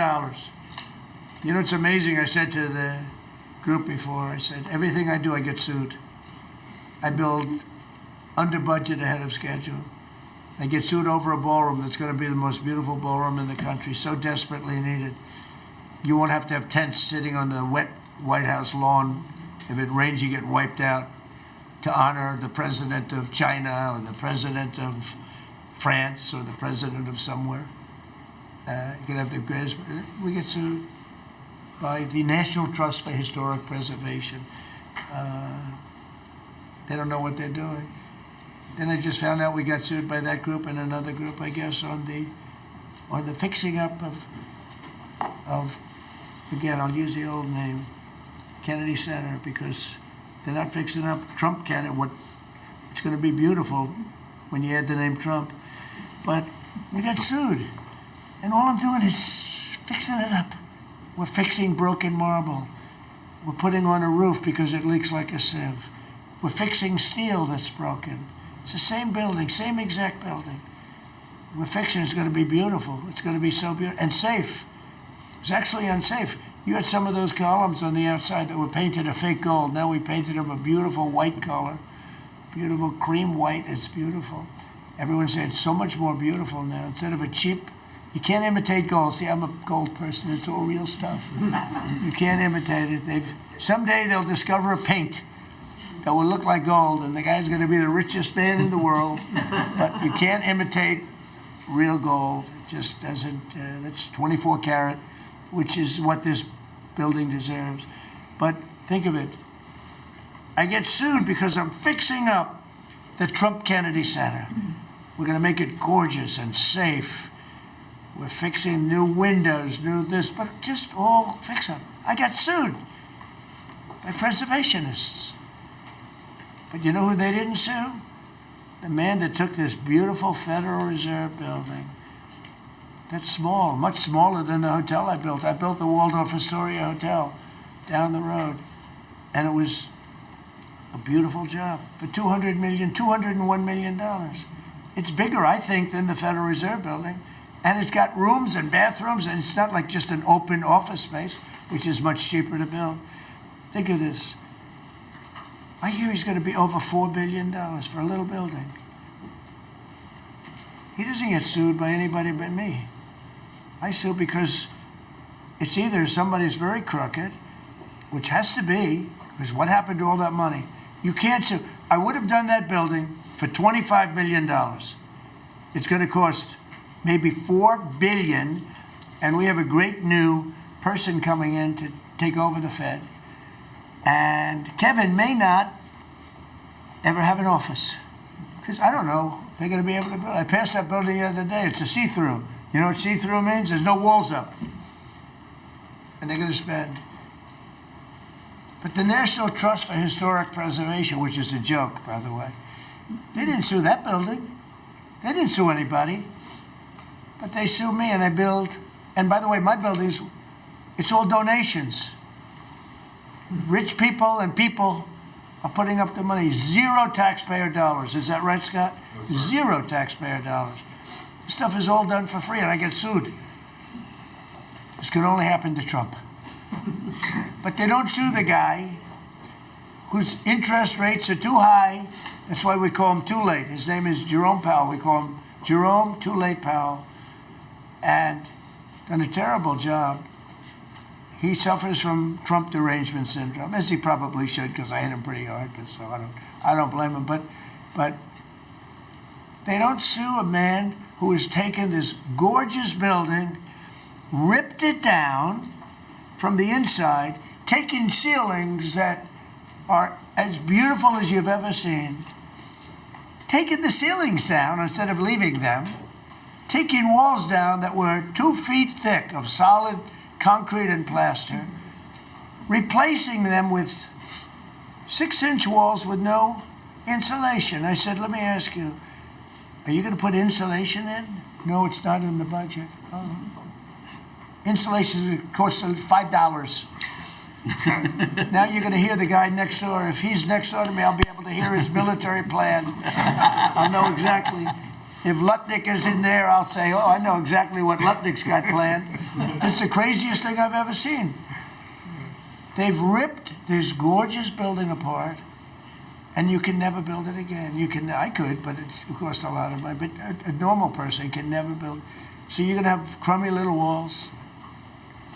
You know, it's amazing. I said to the group before, I said, everything I do, I get sued. I build under budget, ahead of schedule. I get sued over a ballroom that's going to be the most beautiful ballroom in the country, so desperately needed. You won't have to have tents sitting on the wet White House lawn. If it rains, you get wiped out. to honor the president of China or the president of France or the president of somewhere. You can have the greatest. We get sued by the National Trust for Historic Preservation. They don't know what they're doing. Then I just found out we got sued by that group and another group, I guess, on the fixing up of again, I'll use the old name, Kennedy Center, because they're not fixing up Trump Kennedy. It's going to be beautiful when you add the name Trump. But we got sued. And all I'm doing is fixing it up. We're fixing broken marble. We're putting on a roof because it leaks like a sieve. We're fixing steel that's broken. It's the same building, same exact building. We're fixing it's going to be beautiful. It's going to be so beautiful and safe. It's actually unsafe. You had some of those columns on the outside that were painted a fake gold. Now we painted them a beautiful white color, beautiful cream white. It's beautiful. Everyone said it's so much more beautiful now. Instead of a cheap, you can't imitate gold. See, I'm a gold person. It's all real stuff. You can't imitate it. Someday they'll discover a paint that will look like gold, and the guy's going to be the richest man in the world. But you can't imitate real gold. It just doesn't. That's 24 karat, which is what this building deserves. But think of it. I get sued because I'm fixing up the Trump Kennedy Center. We're going to make it gorgeous and safe. We're fixing new windows, new this, but just all fix up. I got sued by preservationists. But you know who they didn't sue? The man that took this beautiful Federal Reserve building. That's small, much smaller than the hotel I built. I built the Waldorf Astoria Hotel down the road. And it was a beautiful job for $201 million. It's bigger, I think, than the Federal Reserve building. And it's got rooms and bathrooms, and it's not like just an open office space, which is much cheaper to build. Think of this. I hear he's going to be over $4 billion for a little building. He doesn't get sued by anybody but me. I sue because it's either somebody's very crooked, which has to be, because what happened to all that money? You can't sue. I would have done that building for $25 million. It's going to cost maybe $4 billion, and we have a great new person coming in to take over the Fed. And Kevin may not ever have an office, because I don't know if they're going to be able to build. I passed that building the other day. It's a see-through. You know what see-through means? There's no walls up. And they're going to spend. But the National Trust for Historic Preservation, which is a joke, by the way, they didn't sue that building. They didn't sue anybody. But they sued me, and I build. And by the way, my buildings, it's all donations. Rich people and people are putting up the money. Zero taxpayer dollars. Is that right, Scott? Zero taxpayer dollars. This stuff is all done for free, and I get sued. This can only happen to Trump. But they don't sue the guy whose interest rates are too high. That's why we call him Too Late. His name is Jerome Powell. We call him Jerome Too Late Powell. And done a terrible job. He suffers from Trump derangement syndrome, as he probably should, because I hit him pretty hard. But so I don't blame him. But they don't sue a man who has taken this gorgeous building, ripped it down from the inside, taking ceilings that are as beautiful as you've ever seen, taking the ceilings down instead of leaving them, taking walls down that were 2 feet thick of solid concrete and plaster, replacing them with 6-inch walls with no insulation. I said, let me ask you, are you going to put insulation in? No, it's not in the budget. Oh. Insulation costs $5. Now you're going to hear the guy next door. If he's next door to me, I'll be able to hear his military plan. I'll know exactly. If Lutnick is in there, I'll say, oh, I know exactly what Lutnick's got planned. It's the craziest thing I've ever seen. They've ripped this gorgeous building apart, and you can never build it again. I could, but it costs a lot of money. But a normal person can never build. So you're going to have crummy little walls,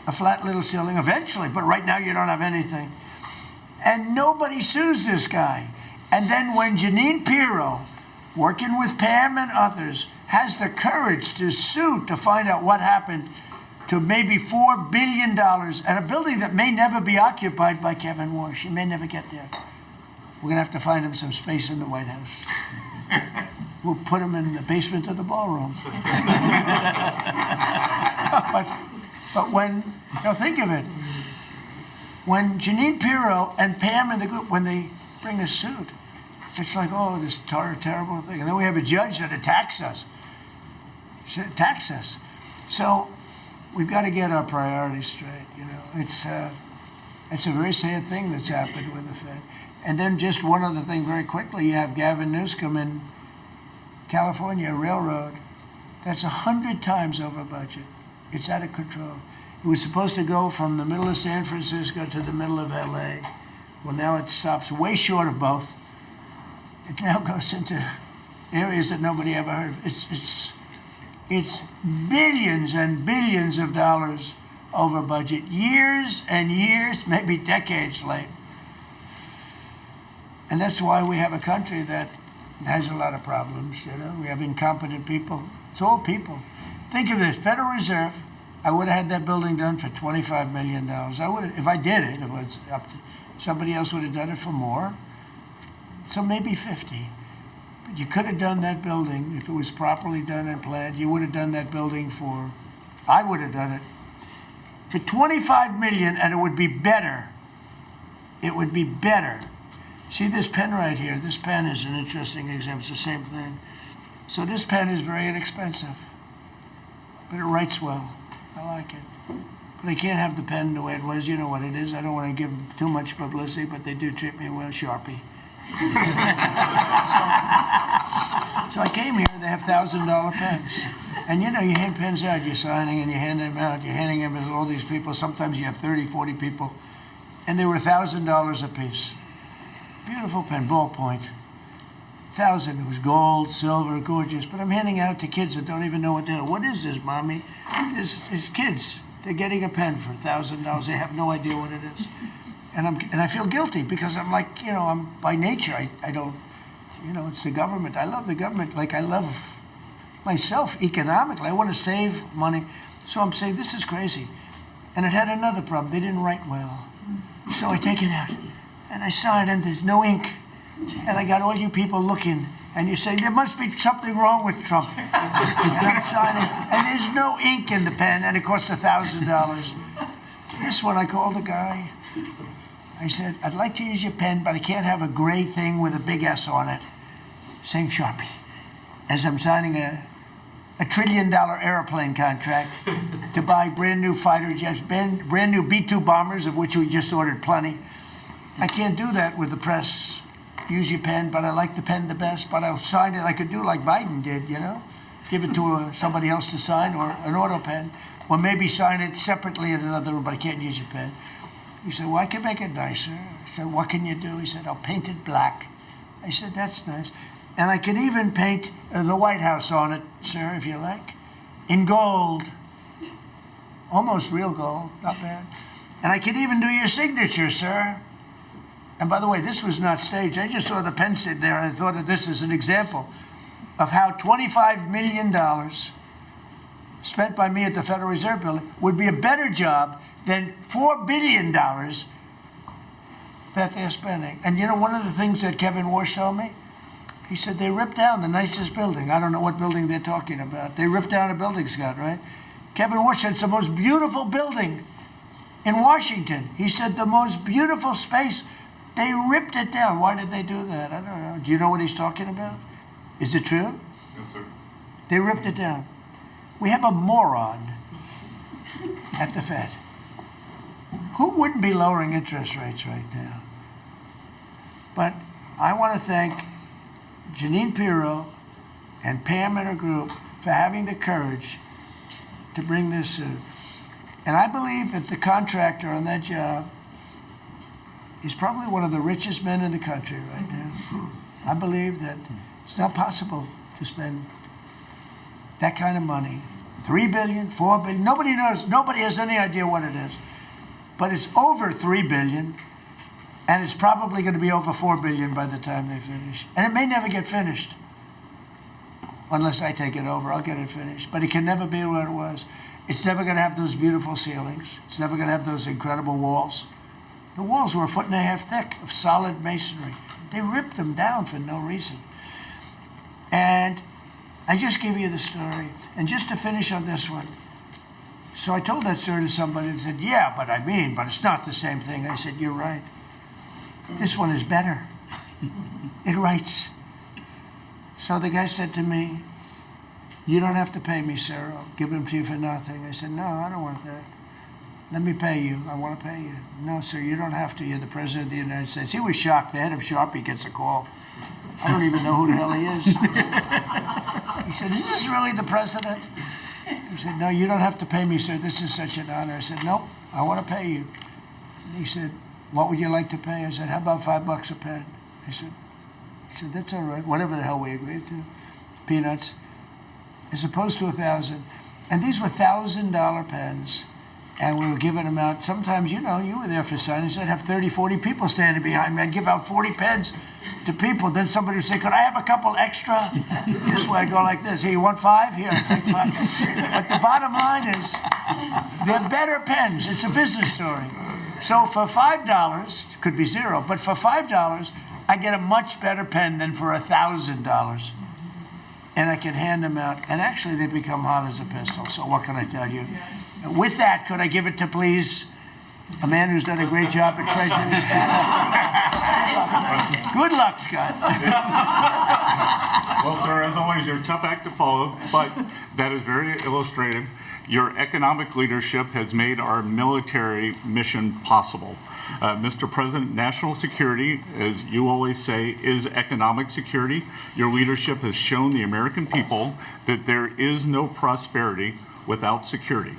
a flat little ceiling eventually, but right now you don't have anything. And nobody sues this guy. And then when Jeanine Pirro, working with Pam and others, has the courage to sue to find out what happened to maybe $4 billion and a building that may never be occupied by Kevin Warsh. He may never get there. We're gonna have to find him some space in the White House. We'll put him in the basement of the ballroom. but when, think of it. When Jeanine Pirro and Pam and the group, when they bring a suit, it's like, oh, this terrible thing. And then we have a judge that attacks us. So we've got to get our priorities straight, It's a very sad thing that's happened with the Fed. And then just one other thing very quickly, you have Gavin Newsom in California Railroad. That's 100 times over budget. It's out of control. It was supposed to go from the middle of San Francisco to the middle of LA. Well, now it stops way short of both. It now goes into areas that nobody ever heard of. It's billions and billions of dollars over budget, years and years, maybe decades late. And that's why we have a country that has a lot of problems, We have incompetent people. It's all people. Think of this, Federal Reserve, I would have had that building done for $25 million. If I did it, it was up to, somebody else would have done it for more. So maybe 50. But you could have done that building, if it was properly done and planned, you would have done that building I would have done it for $25 million, and it would be better. It would be better. See this pen right here? This pen is an interesting example. It's the same thing. So this pen is very inexpensive, but it writes well. I like it. But I can't have the pen the way it was. You know what it is. I don't want to give too much publicity, but they do treat me well, Sharpie. So I came here, they have $1,000 pens. And you hand pens out, you're signing and you hand them out, you're handing them to all these people. Sometimes you have 30, 40 people. And they were $1,000 a piece. Beautiful pen, ballpoint. 1,000, it was gold, silver, gorgeous. But I'm handing out to kids that don't even know what they're doing. What is this, Mommy? It's kids. They're getting a pen for $1,000. They have no idea what it is. And I feel guilty because I'm like, I'm by nature, I don't, it's the government. I love the government like I love myself economically. I want to save money. So I'm saying, this is crazy. And it had another problem. They didn't write well. So I take it out and I saw it and there's no ink. And I got all you people looking and you say, there must be something wrong with Trump. And I'm signing and there's no ink in the pen and it costs $1,000. This one, I called the guy. I said, I'd like to use your pen, but I can't have a gray thing with a big S on it saying Sharpie. As I'm signing a $1 trillion airplane contract to buy brand new fighter jets, brand new B-2 bombers, of which we just ordered plenty. I can't do that with the press. Use your pen, but I like the pen the best, but I'll sign it. I could do like Biden did, give it to somebody else to sign, or an auto pen, or maybe sign it separately in another room, but I can't use your pen. He said, well, I can make it nicer. I said, what can you do? He said, I'll paint it black. I said, that's nice. And I can even paint the White House on it, sir, if you like, in gold. Almost real gold, not bad. And I can even do your signature, sir. And by the way, this was not staged. I just saw the pen sit there and I thought of this as an example of how $25 million spent by me at the Federal Reserve Building would be a better job than $4 billion that they're spending. And one of the things that Kevin Warsh told me, he said they ripped down the nicest building. I don't know what building they're talking about. They ripped down a building, Scott, right? Kevin Warsh said it's the most beautiful building in Washington. He said the most beautiful space. They ripped it down. Why did they do that? I don't know. Do you know what he's talking about? Is it true? Yes, sir. They ripped it down. We have a moron at the Fed. Who wouldn't be lowering interest rates right now? But I want to thank Jeanine Pirro and Pam and her group for having the courage to bring this suit. And I believe that the contractor on that job is probably one of the richest men in the country right now. I believe that it's not possible to spend that kind of money. $3 billion, $4 billion, nobody knows, nobody has any idea what it is. But it's over $3 billion. And it's probably going to be over $4 billion by the time they finish. And it may never get finished. Unless I take it over, I'll get it finished. But it can never be what it was. It's never going to have those beautiful ceilings. It's never going to have those incredible walls. The walls were 1.5 feet thick of solid masonry. They ripped them down for no reason. And I just give you the story. And just to finish on this one. So I told that story to somebody and said, yeah, but it's not the same thing. I said, you're right. This one is better. It writes. So the guy said to me, you don't have to pay me, sir. I'll give them to you for nothing. I said, no, I don't want that. Let me pay you. I want to pay you. No, sir, you don't have to. You're the President of the United States. He was shocked. The head of Sharpie gets a call. I don't even know who the hell he is. He said, is this really the President? He said, no, you don't have to pay me, sir. This is such an honor. I said, nope, I want to pay you. He said, what would you like to pay? I said, how about $5 a pen? He said, that's all right, whatever the hell we agreed to. Peanuts. As opposed to 1,000. And these were $1,000 pens. And we were giving them out. Sometimes, you were there for signings. I'd have 30, 40 people standing behind me. I'd give out 40 pens to people. Then somebody would say, could I have a couple extra? This way I'd go like this. Here, you want 5? Here, take 5. But the bottom line is, they're better pens. It's a business story. So for $5, could be 0, but for $5, I get a much better pen than for $1,000. And I can hand them out. And actually, they become hot as a pistol. So what can I tell you? With that, could I give it to, please, a man who's done a great job at treasury? Good luck, Scott. Well, sir, as always, you're a tough act to follow, but that is very illustrative. Your economic leadership has made our military mission possible. Mr. President, national security, as you always say, is economic security. Your leadership has shown the American people that there is no prosperity without security.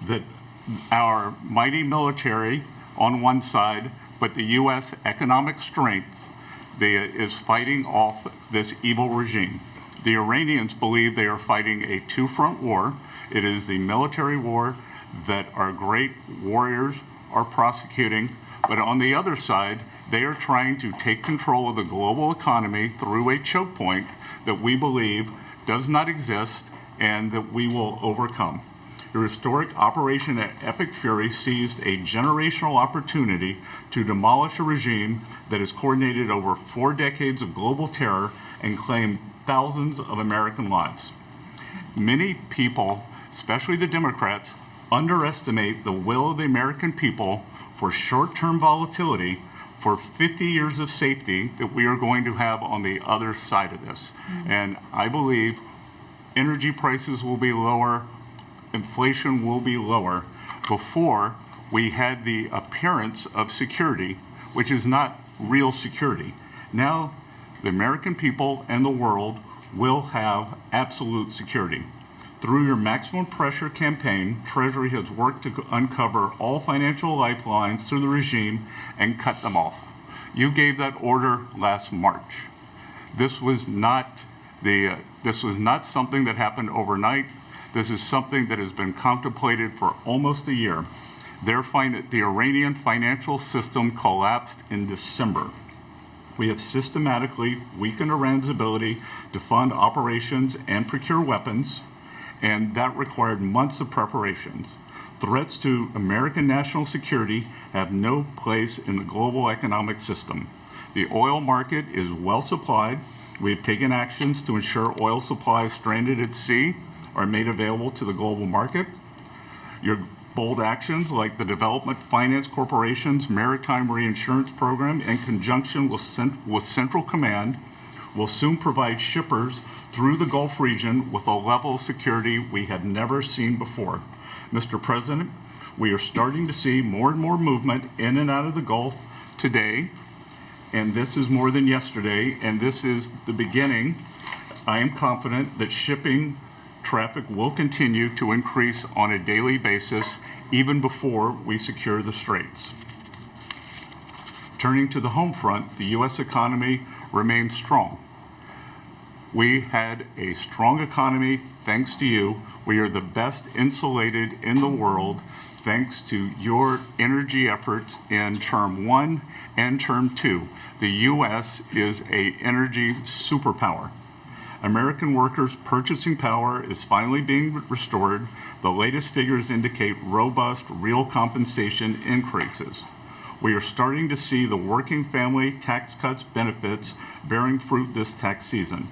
That our mighty military on one side, but the U.S. economic strength is fighting off this evil regime. The Iranians believe they are fighting a two-front war. It is the military war that our great warriors are prosecuting, but on the other side, they are trying to take control of the global economy through a choke point that we believe does not exist and that we will overcome. Your historic Operation Epic Fury seized a generational opportunity to demolish a regime that has coordinated over 4 decades of global terror and claimed thousands of American lives. Many people, especially the Democrats, underestimate the will of the American people for short-term volatility for 50 years of safety that we are going to have on the other side of this. And I believe energy prices will be lower, inflation will be lower before we had the appearance of security, which is not real security. Now, the American people and the world will have absolute security. Through your maximum pressure campaign, Treasury has worked to uncover all financial lifelines through the regime and cut them off. You gave that order last March. This was not something that happened overnight. This is something that has been contemplated for almost a year. The Iranian financial system collapsed in December. We have systematically weakened Iran's ability to fund operations and procure weapons, and that required months of preparations. Threats to American national security have no place in the global economic system. The oil market is well supplied. We have taken actions to ensure oil supplies stranded at sea are made available to the global market. Your bold actions like the Development Finance Corporation's Maritime Reinsurance Program in conjunction with Central Command will soon provide shippers through the Gulf region with a level of security we have never seen before. Mr. President, we are starting to see more and more movement in and out of the Gulf today, and this is more than yesterday, and this is the beginning. I am confident that shipping traffic will continue to increase on a daily basis even before we secure the straits. Turning to the home front, the U.S. economy remains strong. We had a strong economy thanks to you. We are the best insulated in the world thanks to your energy efforts in term 1 and term 2, the U.S. is an energy superpower. American workers' purchasing power is finally being restored. The latest figures indicate robust real compensation increases. We are starting to see the working family tax cuts benefits bearing fruit this tax season.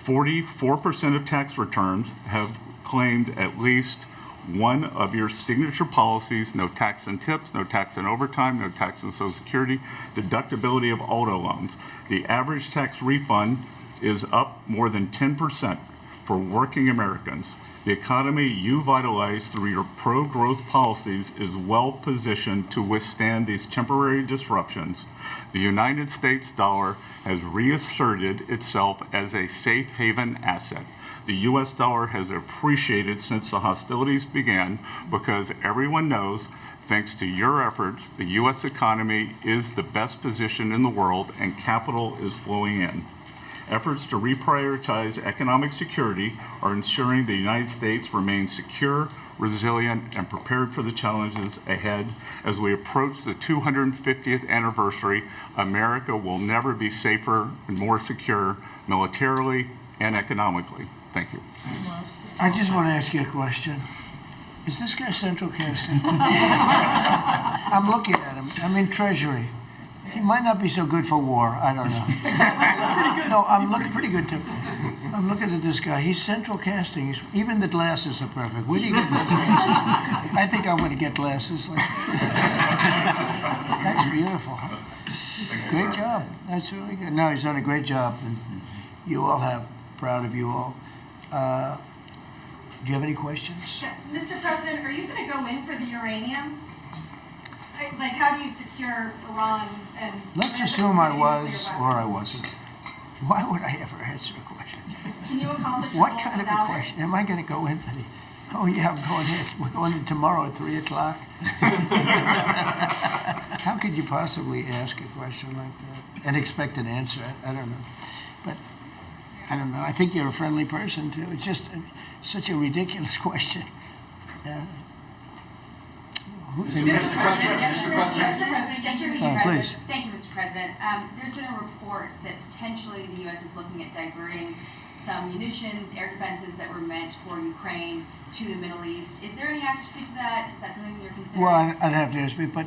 44% of tax returns have claimed at least one of your signature policies: no tax on tips, no tax on overtime, no tax on Social Security, deductibility of auto loans. The average tax refund is up more than 10% for working Americans. The economy you vitalized through your pro-growth policies is well positioned to withstand these temporary disruptions. The United States dollar has reasserted itself as a safe haven asset. The U.S. dollar has appreciated since the hostilities began because everyone knows, thanks to your efforts, the U.S. economy is the best position in the world and capital is flowing in. Efforts to reprioritize economic security are ensuring the United States remains secure, resilient, and prepared for the challenges ahead. As we approach the 250th anniversary, America will never be safer and more secure militarily and economically. Thank you. I just want to ask you a question. Is this guy central casting? I'm looking at him. I'm in Treasury. He might not be so good for war. I don't know. No, I'm looking pretty good too. I'm looking at this guy. He's central casting. Even the glasses are perfect. Where do you get those glasses? I think I'm going to get glasses. That's beautiful. Great job. That's really good. No, he's done a great job, and you all have. Proud of you all. Do you have any questions? Yes, Mr. President, are you going to go in for the uranium? Like, how do you secure Iran and... Let's assume I was or I wasn't. Why would I ever answer a question? Can you accomplish your What goals kind of a without it? question? Am I going to go in for the... Oh, yeah, I'm going in. We're going in tomorrow at 3 o'clock. How could you possibly ask a question like that and expect an answer? I don't know. But I don't know. I think you're a friendly person, too. It's just such a ridiculous question. Mr. President, yes, sir, Mr. President, yes, sir, Mr. President. Please. Thank you, Mr. President. There's been a report that potentially the U.S. is looking at diverting some munitions, air defenses that were meant for Ukraine to the Middle East. Is there any accuracy to that? Is that something you're considering? Well, I'd have to ask me, but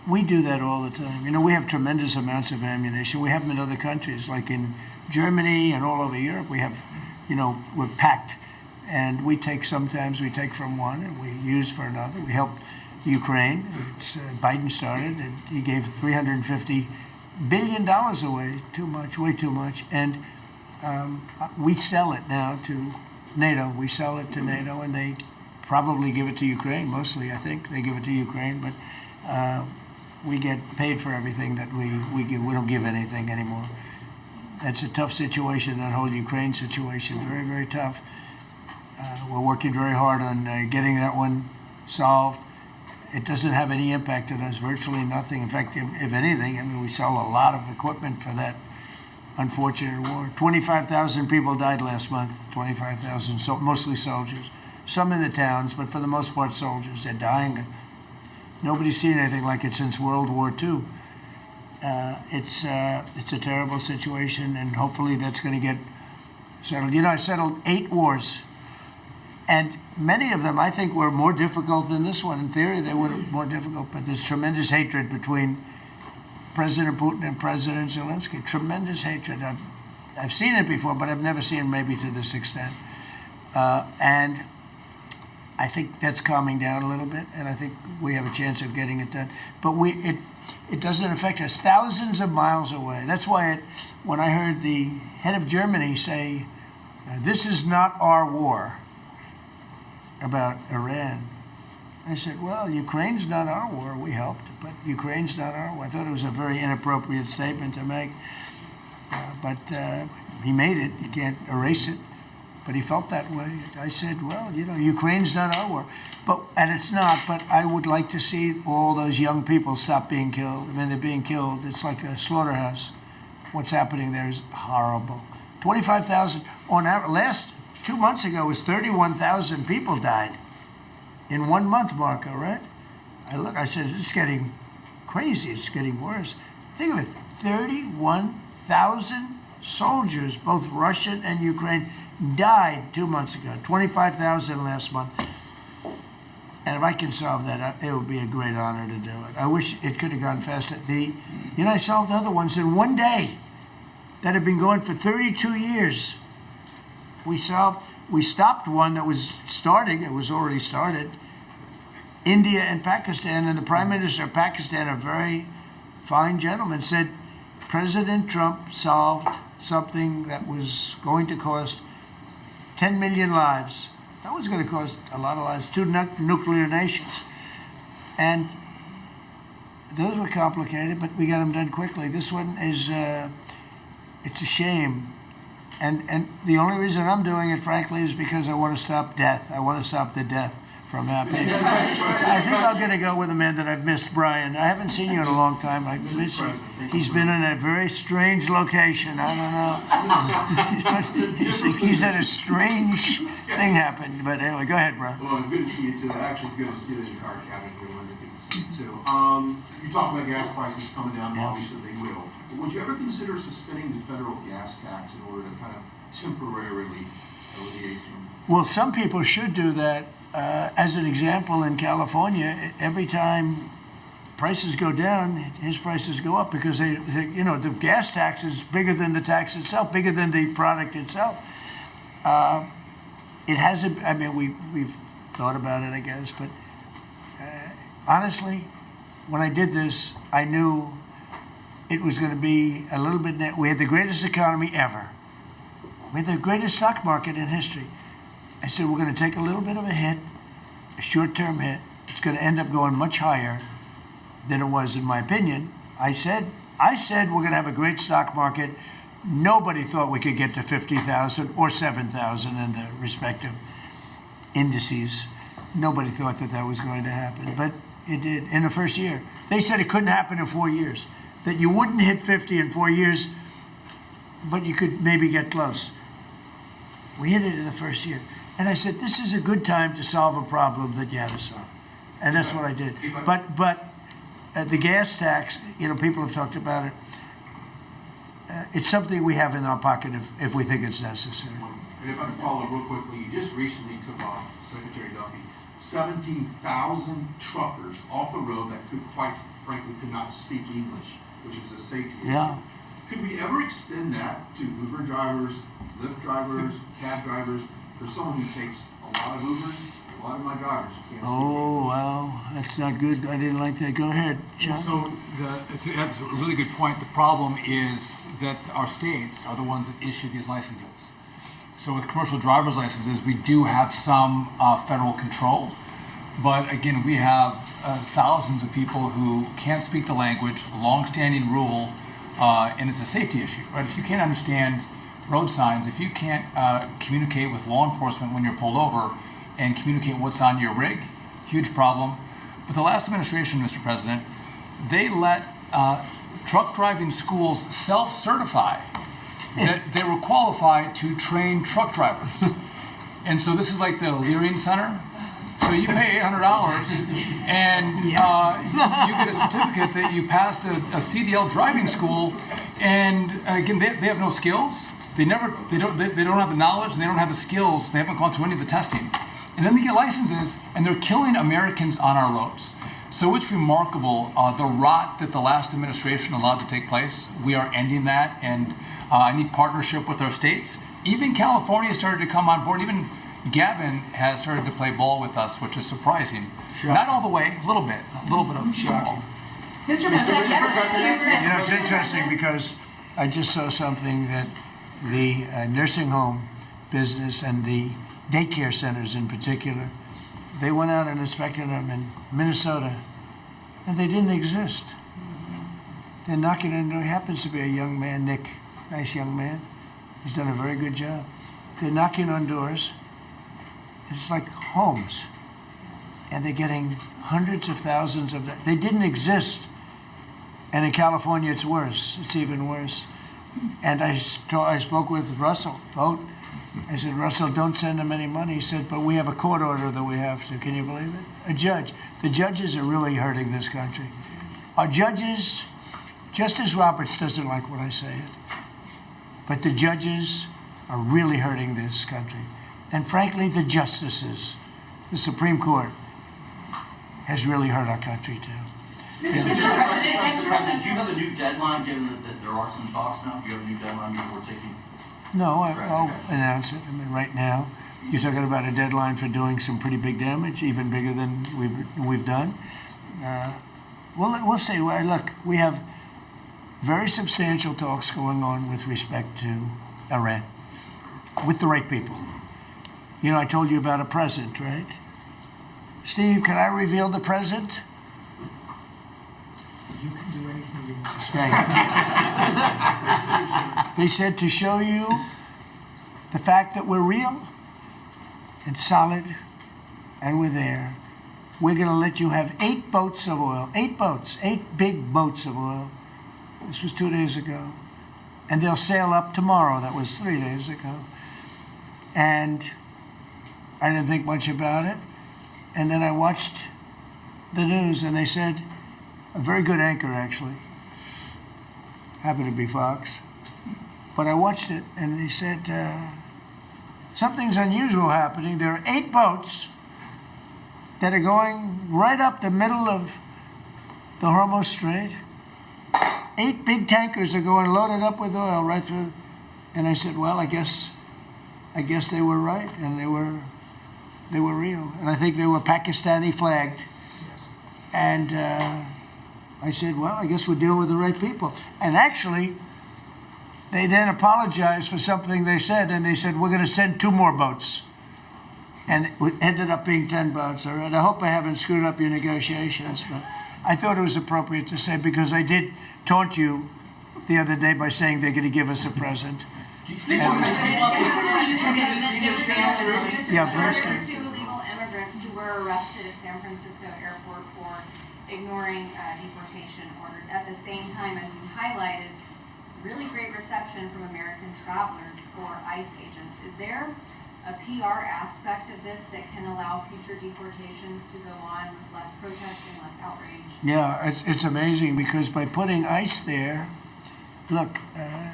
we do that all the time. You know, we have tremendous amounts of ammunition. We have them in other countries, like in Germany and all over Europe. We have, you know, we're packed. And sometimes we take from one and we use for another. We helped Ukraine. Biden started, and he gave $350 billion away, too much, way too much. And we sell it now to NATO. We sell it to NATO, and they probably give it to Ukraine, mostly, I think. They give it to Ukraine, but we get paid for everything that we give. We don't give anything anymore. That's a tough situation, that whole Ukraine situation, very, very tough. We're working very hard on getting that one solved. It doesn't have any impact on us, virtually nothing. In fact, if anything, I mean, we sell a lot of equipment for that unfortunate war. 25,000 people died last month, 25,000, so mostly soldiers. Some in the towns, but for the most part soldiers. They're dying. Nobody's seen anything like it since World War II. It's a terrible situation, and hopefully that's going to get settled. You know, I settled 8 wars. And many of them, I think, were more difficult than this one. In theory, they were more difficult, but there's tremendous hatred between President Putin and President Zelensky. Tremendous hatred. I've seen it before, but I've never seen it maybe to this extent. And I think that's calming down a little bit, and I think we have a chance of getting it done. But it doesn't affect us. Thousands of miles away. That's why when I heard the head of Germany say, this is not our war, about Iran, I said, well, Ukraine's not our war. We helped, but Ukraine's not our war. I thought it was a very inappropriate statement to make, but he made it. You can't erase it, but he felt that way. I said, well, you know, Ukraine's not our war, and it's not, but I would like to see all those young people stop being killed. I mean, they're being killed. It's like a slaughterhouse. What's happening there is horrible. 25,000 on average. 2 months ago, it was 31,000 people died. in 1 month, Marco, right? I said, it's getting crazy, it's getting worse. Think of it, 31,000 soldiers, both Russian and Ukraine, died 2 months ago, 25,000 last month. And if I can solve that, it would be a great honor to do it. I wish it could have gone faster. I solved other ones in 1 day that had been going for 32 years. We stopped one that was starting, it was already started, India and Pakistan, and the Prime Minister of Pakistan, a very fine gentleman, said President Trump solved something that was going to cost 10 million lives. That was going to cost a lot of lives, 2 nuclear nations. And those were complicated, but we got them done quickly. This one is, it's a shame. And the only reason I'm doing it, frankly, is because I want to stop death. I want to stop the death from happening. I think I'm going to go with a man that I've missed, Brian. I haven't seen you in a long time. I miss you. He's been in a very strange location. I don't know. He's had a strange thing happen. But anyway, go ahead, bro. Well, good to see you too. Actually, good to see the entire cabinet here. Linda, good to see you too. You talk about gas prices coming down. Yeah. Obviously, they will. But would you ever consider suspending the federal gas tax in order to kind of temporarily alleviate some? Well, some people should do that. As an example, in California, every time prices go down, his prices go up because the gas tax is bigger than the tax itself, bigger than the product itself. It hasn't. I mean, we've thought about it, I guess, but honestly, when I did this, I knew it was going to be a little bit. We had the greatest economy ever. We had the greatest stock market in history. I said, we're going to take a little bit of a hit, a short-term hit. It's going to end up going much higher than it was, in my opinion. I said we're going to have a great stock market. Nobody thought we could get to 50,000 or 7,000 in the respective indices. Nobody thought that was going to happen, but it did in the first year. They said it couldn't happen in 4 years, that you wouldn't hit 50 in 4 years, but you could maybe get close. We hit it in the first year. And I said, this is a good time to solve a problem that you had to solve. And that's what I did. But the gas tax, people have talked about it. It's something we have in our pocket if we think it's necessary. And if I can follow real quickly, you just recently took off, Secretary Duffy, 17,000 truckers off the road that quite frankly could not speak English, which is a safety issue. Yeah. Could we ever extend that to Uber drivers, Lyft drivers, cab drivers, for someone who takes a lot of Ubers? A lot of my drivers can't speak Oh, well, that's not good. I didn't like that. Go ahead, John. So that's a really good point. The problem is that our states are the ones that issue these licenses. So with commercial driver's licenses, we do have some federal control. But again, we have thousands of people who can't speak the language, long-standing rule, and it's a safety issue, right? If you can't understand road signs, if you can't communicate with law enforcement when you're pulled over and communicate what's on your rig, huge problem. But the last administration, Mr. President, they let truck driving schools self-certify that they were qualified to train truck drivers. And so this is like the Leering Center. So you pay $800 and you get a certificate that you passed a CDL driving school. And again, they have no skills. They don't have the knowledge and they don't have the skills. They haven't gone through any of the testing. And then they get licenses and they're killing Americans on our roads. So it's remarkable, the rot that the last administration allowed to take place. We are ending that, and I need partnership with our states. Even California started to come on board. Even Gavin has started to play ball with us, which is surprising. Not all the way, a little bit of ball. Mr. President, yes. It's interesting because I just saw something that the nursing home business and the daycare centers in particular, they went out and inspected them in Minnesota, and they didn't exist. They're knocking on the door. He happens to be a young man, Nick, nice young man. He's done a very good job. They're knocking on doors. It's like homes, and they're getting hundreds of thousands of that. They didn't exist, and in California, it's worse. It's even worse. And I spoke with Russell Vogt, I said, Russell, don't send them any money. He said, but we have a court order that we have to. Can you believe it? A judge. The judges are really hurting this country. Our judges, Justice Roberts doesn't like when I say it, but the judges are really hurting this country. And frankly, the justices, the Supreme Court, has really hurt our country too. Mr. President, do you have a new deadline, given that there are some talks now? Do you have a new deadline before taking? No, I'll announce it. I mean, right now, you're talking about a deadline for doing some pretty big damage, even bigger than we've done. We'll see. Well, look, we have very substantial talks going on with respect to Iran, with the right people. You know, I told you about a present, right? Steve, can I reveal the present? You can do anything you want. Thank you. They said to show you the fact that we're real and solid and we're there, we're going to let you have 8 boats of oil, 8 boats, 8 big boats of oil. This was 2 days ago. And they'll sail up tomorrow. That was 3 days ago. And I didn't think much about it. And then I watched the news and they said, a very good anchor actually, happened to be Fox, but I watched it and he said, something's unusual happening. There are 8 boats that are going right up the middle of the Hormuz Strait. 8 big tankers are going loaded up with oil right through. And I said, well, I guess they were right, and they were real. And I think they were Pakistani flagged. And I said, well, I guess we're dealing with the right people. And actually, they then apologized for something they said, and they said, we're going to send 2 more boats. And it ended up being 10 boats. All right. I hope I haven't screwed up your negotiations, but I thought it was appropriate to say, because I did taunt you the other day by saying they're going to give us a present. There were 2 illegal immigrants who were arrested at San Francisco airport for ignoring deportation orders. At the same time, as you highlighted, really great reception from American travelers for ICE agents. Is there a PR aspect of this that can allow future deportations to go on with less protesting, less outrage? Yeah, it's amazing, because by putting ICE there, look,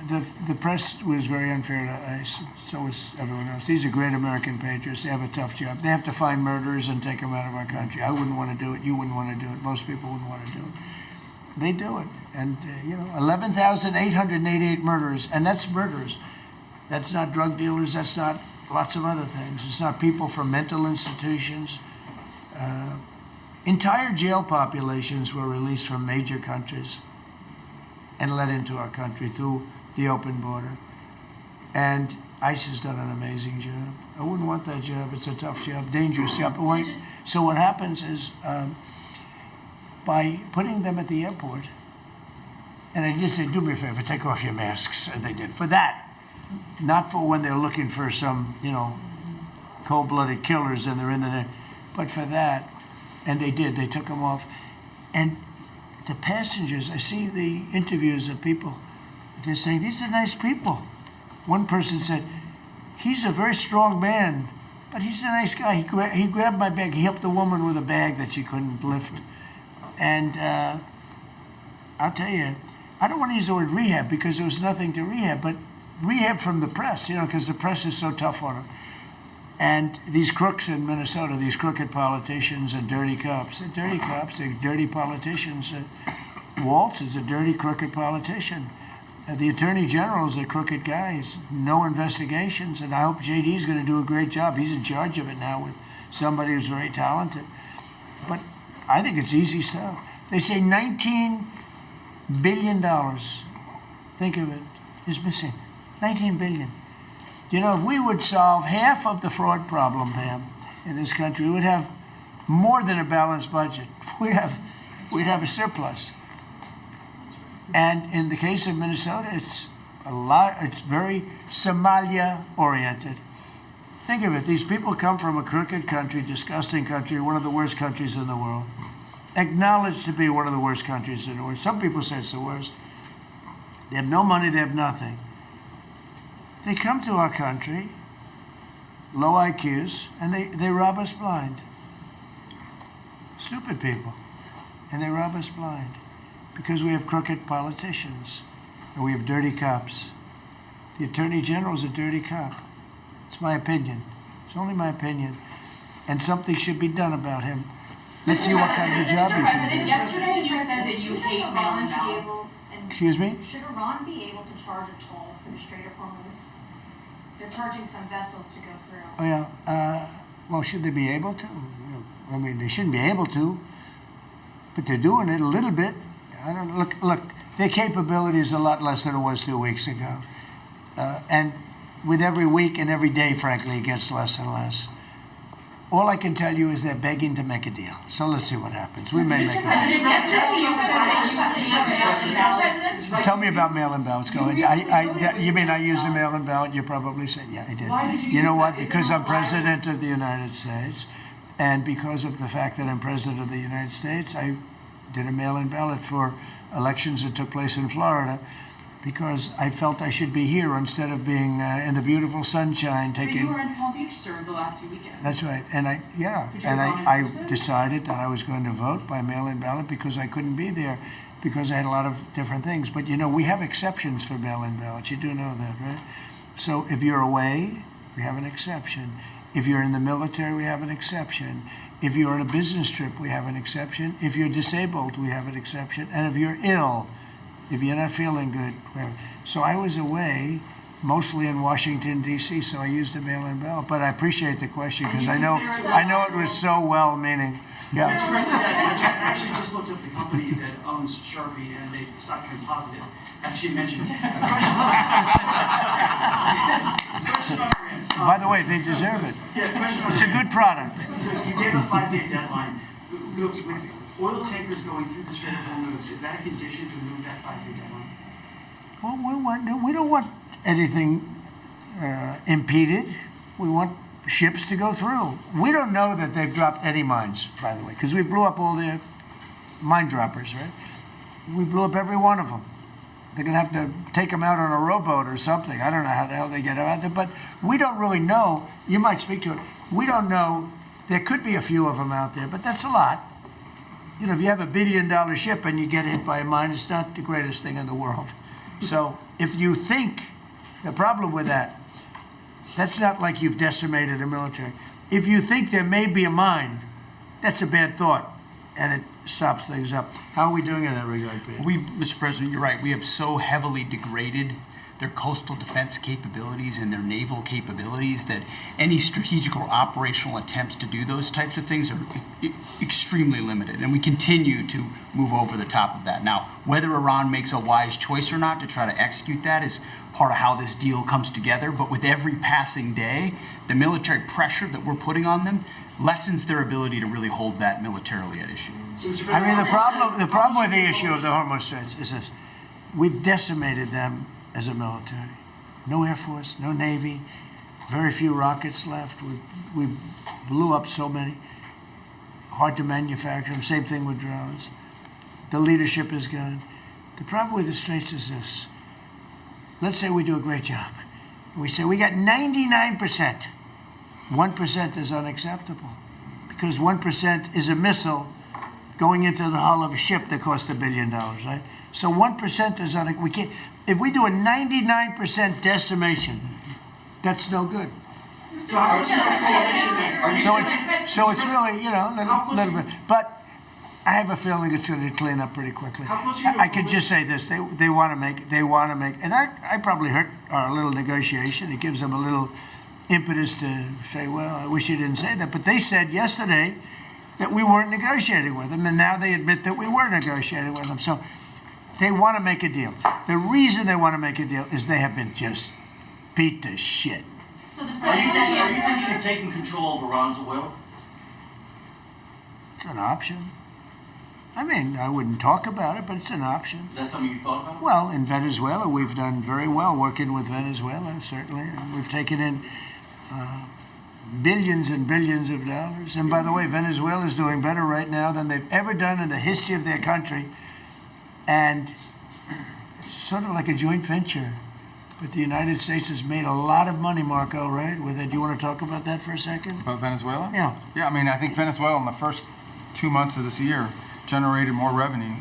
the press was very unfair to ICE. So was everyone else. These are great American patriots. They have a tough job. They have to find murderers and take them out of our country. I wouldn't want to do it. You wouldn't want to do it. Most people wouldn't want to do it. They do it. And, 11,888 murderers. And that's murderers. That's not drug dealers. That's not lots of other things. It's not people from mental institutions. Entire jail populations were released from major countries and let into our country through the open border. And ICE has done an amazing job. I wouldn't want that job. It's a tough job, dangerous job. So what happens is, by putting them at the airport, and I just said, do me a favor, take off your masks. And they did. For that, not for when they're looking for some, cold-blooded killers and they're in the, but for that. And they did. They took them off. And the passengers, I see the interviews of people, they're saying, these are nice people. One person said, he's a very strong man, but he's a nice guy. He grabbed my bag. He helped the woman with a bag that she couldn't lift. And I'll tell you, I don't want to use the word rehab because there was nothing to rehab, but rehab from the press, because the press is so tough on them. And these crooks in Minnesota, these crooked politicians and dirty cops. They're dirty cops, they're dirty politicians. Waltz is a dirty, crooked politician. The Attorney General is a crooked guy. He's no investigations, and I hope JD's going to do a great job. He's in charge of it now with somebody who's very talented. But I think it's easy stuff. They say $19 billion, think of it, is missing. $19 billion. If we would solve half of the fraud problem, Pam, in this country, we would have more than a balanced budget. We'd have a surplus. And in the case of Minnesota, it's very Somalia-oriented. Think of it. These people come from a crooked country, disgusting country, one of the worst countries in the world. Acknowledged to be one of the worst countries in the world. Some people say it's the worst. They have no money, they have nothing. They come to our country, low IQs, and they rob us blind. Stupid people. And they rob us blind because we have crooked politicians and we have dirty cops. The Attorney General's a dirty cop. It's my opinion. It's only my opinion. And something should be done about him. Let's see what kind of a job Mr. he President, can do. yesterday you said that you hate mail-in ballots. Excuse me? Should Iran be able to charge a toll for the Strait of Hormuz? They're charging some vessels to go through. Oh, yeah. Well, should they be able to? I mean, they shouldn't be able to, but they're doing it a little bit. I don't know. Look, their capability is a lot less than it was 2 weeks ago. And with every week and every day, frankly, it gets less and less. All I can tell you is they're begging to make a deal. So let's see what happens. We may make a deal. Tell me about mail-in ballots. Go ahead. You mean I used a mail-in ballot? You probably said, yeah, I did. Why did you You know use what? that? Is it Because I'm not biased? president of the United States, and because of the fact that I'm president of the United States, I did a mail-in ballot for elections that took place in Florida, because I felt I should be here instead of being in the beautiful sunshine But you taking. were in Palm Beach, sir, the last few weekends. That's right, and Did you I vote in person? decided that I was going to vote by mail-in ballot because I couldn't be there, because I had a lot of different things. But you know, we have exceptions for mail-in ballots. You do know that, right? So if you're away, we have an exception. If you're in the military, we have an exception. If you're on a business trip, we have an exception. If you're disabled, we have an exception. And if you're ill, if you're not feeling good, we have. So I was away, mostly in Washington, D.C., so I used a mail-in ballot. But I appreciate the question, because I know it was so well-meaning. Yeah. Mr. President, I actually just looked up the company that owns Sharpie, and they stopped turning positive after you mentioned it. By the way, they deserve it. Yeah, question on It's a good product. So you gave a 5-day deadline. With oil tankers going through the Strait of Hormuz, is that a condition to move that 5-day deadline? Well, we don't want anything impeded. We want ships to go through. We don't know that they've dropped any mines, by the way, because we blew up all their mine droppers, right? We blew up every one of them. They're going to have to take them out on a rowboat or something. I don't know how the hell they get out there, but we don't really know. You might speak to it. We don't know. There could be a few of them out there, but that's a lot. You know, if you have $1 billion ship and you get hit by a mine, it's not the greatest thing in the world. So if you think, the problem with that, that's not like you've decimated a military. If you think there may be a mine, that's a bad thought, and it stops things up. How are we doing in that regard, Peter? Mr. President, you're right. We have so heavily degraded their coastal defense capabilities and their naval capabilities that any strategic or operational attempts to do those types of things are extremely limited. And we continue to move over the top of that. Now, whether Iran makes a wise choice or not to try to execute that is part of how this deal comes together. But with every passing day, the military pressure that we're putting on them lessens their ability to really hold that militarily at issue. I mean, the problem with the issue of the Hormuz Straits is this: we've decimated them as a military. No Air Force, no Navy, very few rockets left. We blew up so many. Hard to manufacture them. Same thing with drones. The leadership is gone. The problem with the Straits is this: let's say we do a great job. We say we got 99%. 1% is unacceptable, because 1% is a missile going into the hull of a ship that cost $1 billion, right? So 1% is we can't. If we do a 99% decimation, that's no good. So it's really, a little bit. But I have a feeling it's going to clean up pretty quickly. I could just say this: they want to make, and I probably hurt our little negotiation. It gives them a little impetus to say, well, I wish you didn't say that. But they said yesterday that we weren't negotiating with them, and now they admit that we were negotiating with them. So they want to make a deal. The reason they want to make a deal is they have been just beat to shit. So the Are you thinking of taking control of Iran's oil? It's an option. I mean, I wouldn't talk about it, but it's an option. Is that something you thought about? Well, in Venezuela, we've done very well working with Venezuela, certainly. And we've taken in billions and billions of dollars. And by the way, Venezuela is doing better right now than they've ever done in the history of their country. And it's sort of like a joint venture But the United States has made a lot of money, Marco, right? With it, do you want to talk about that for a second? About Venezuela? Yeah. Yeah, I mean, I think Venezuela in the first 2 months of this year generated more revenue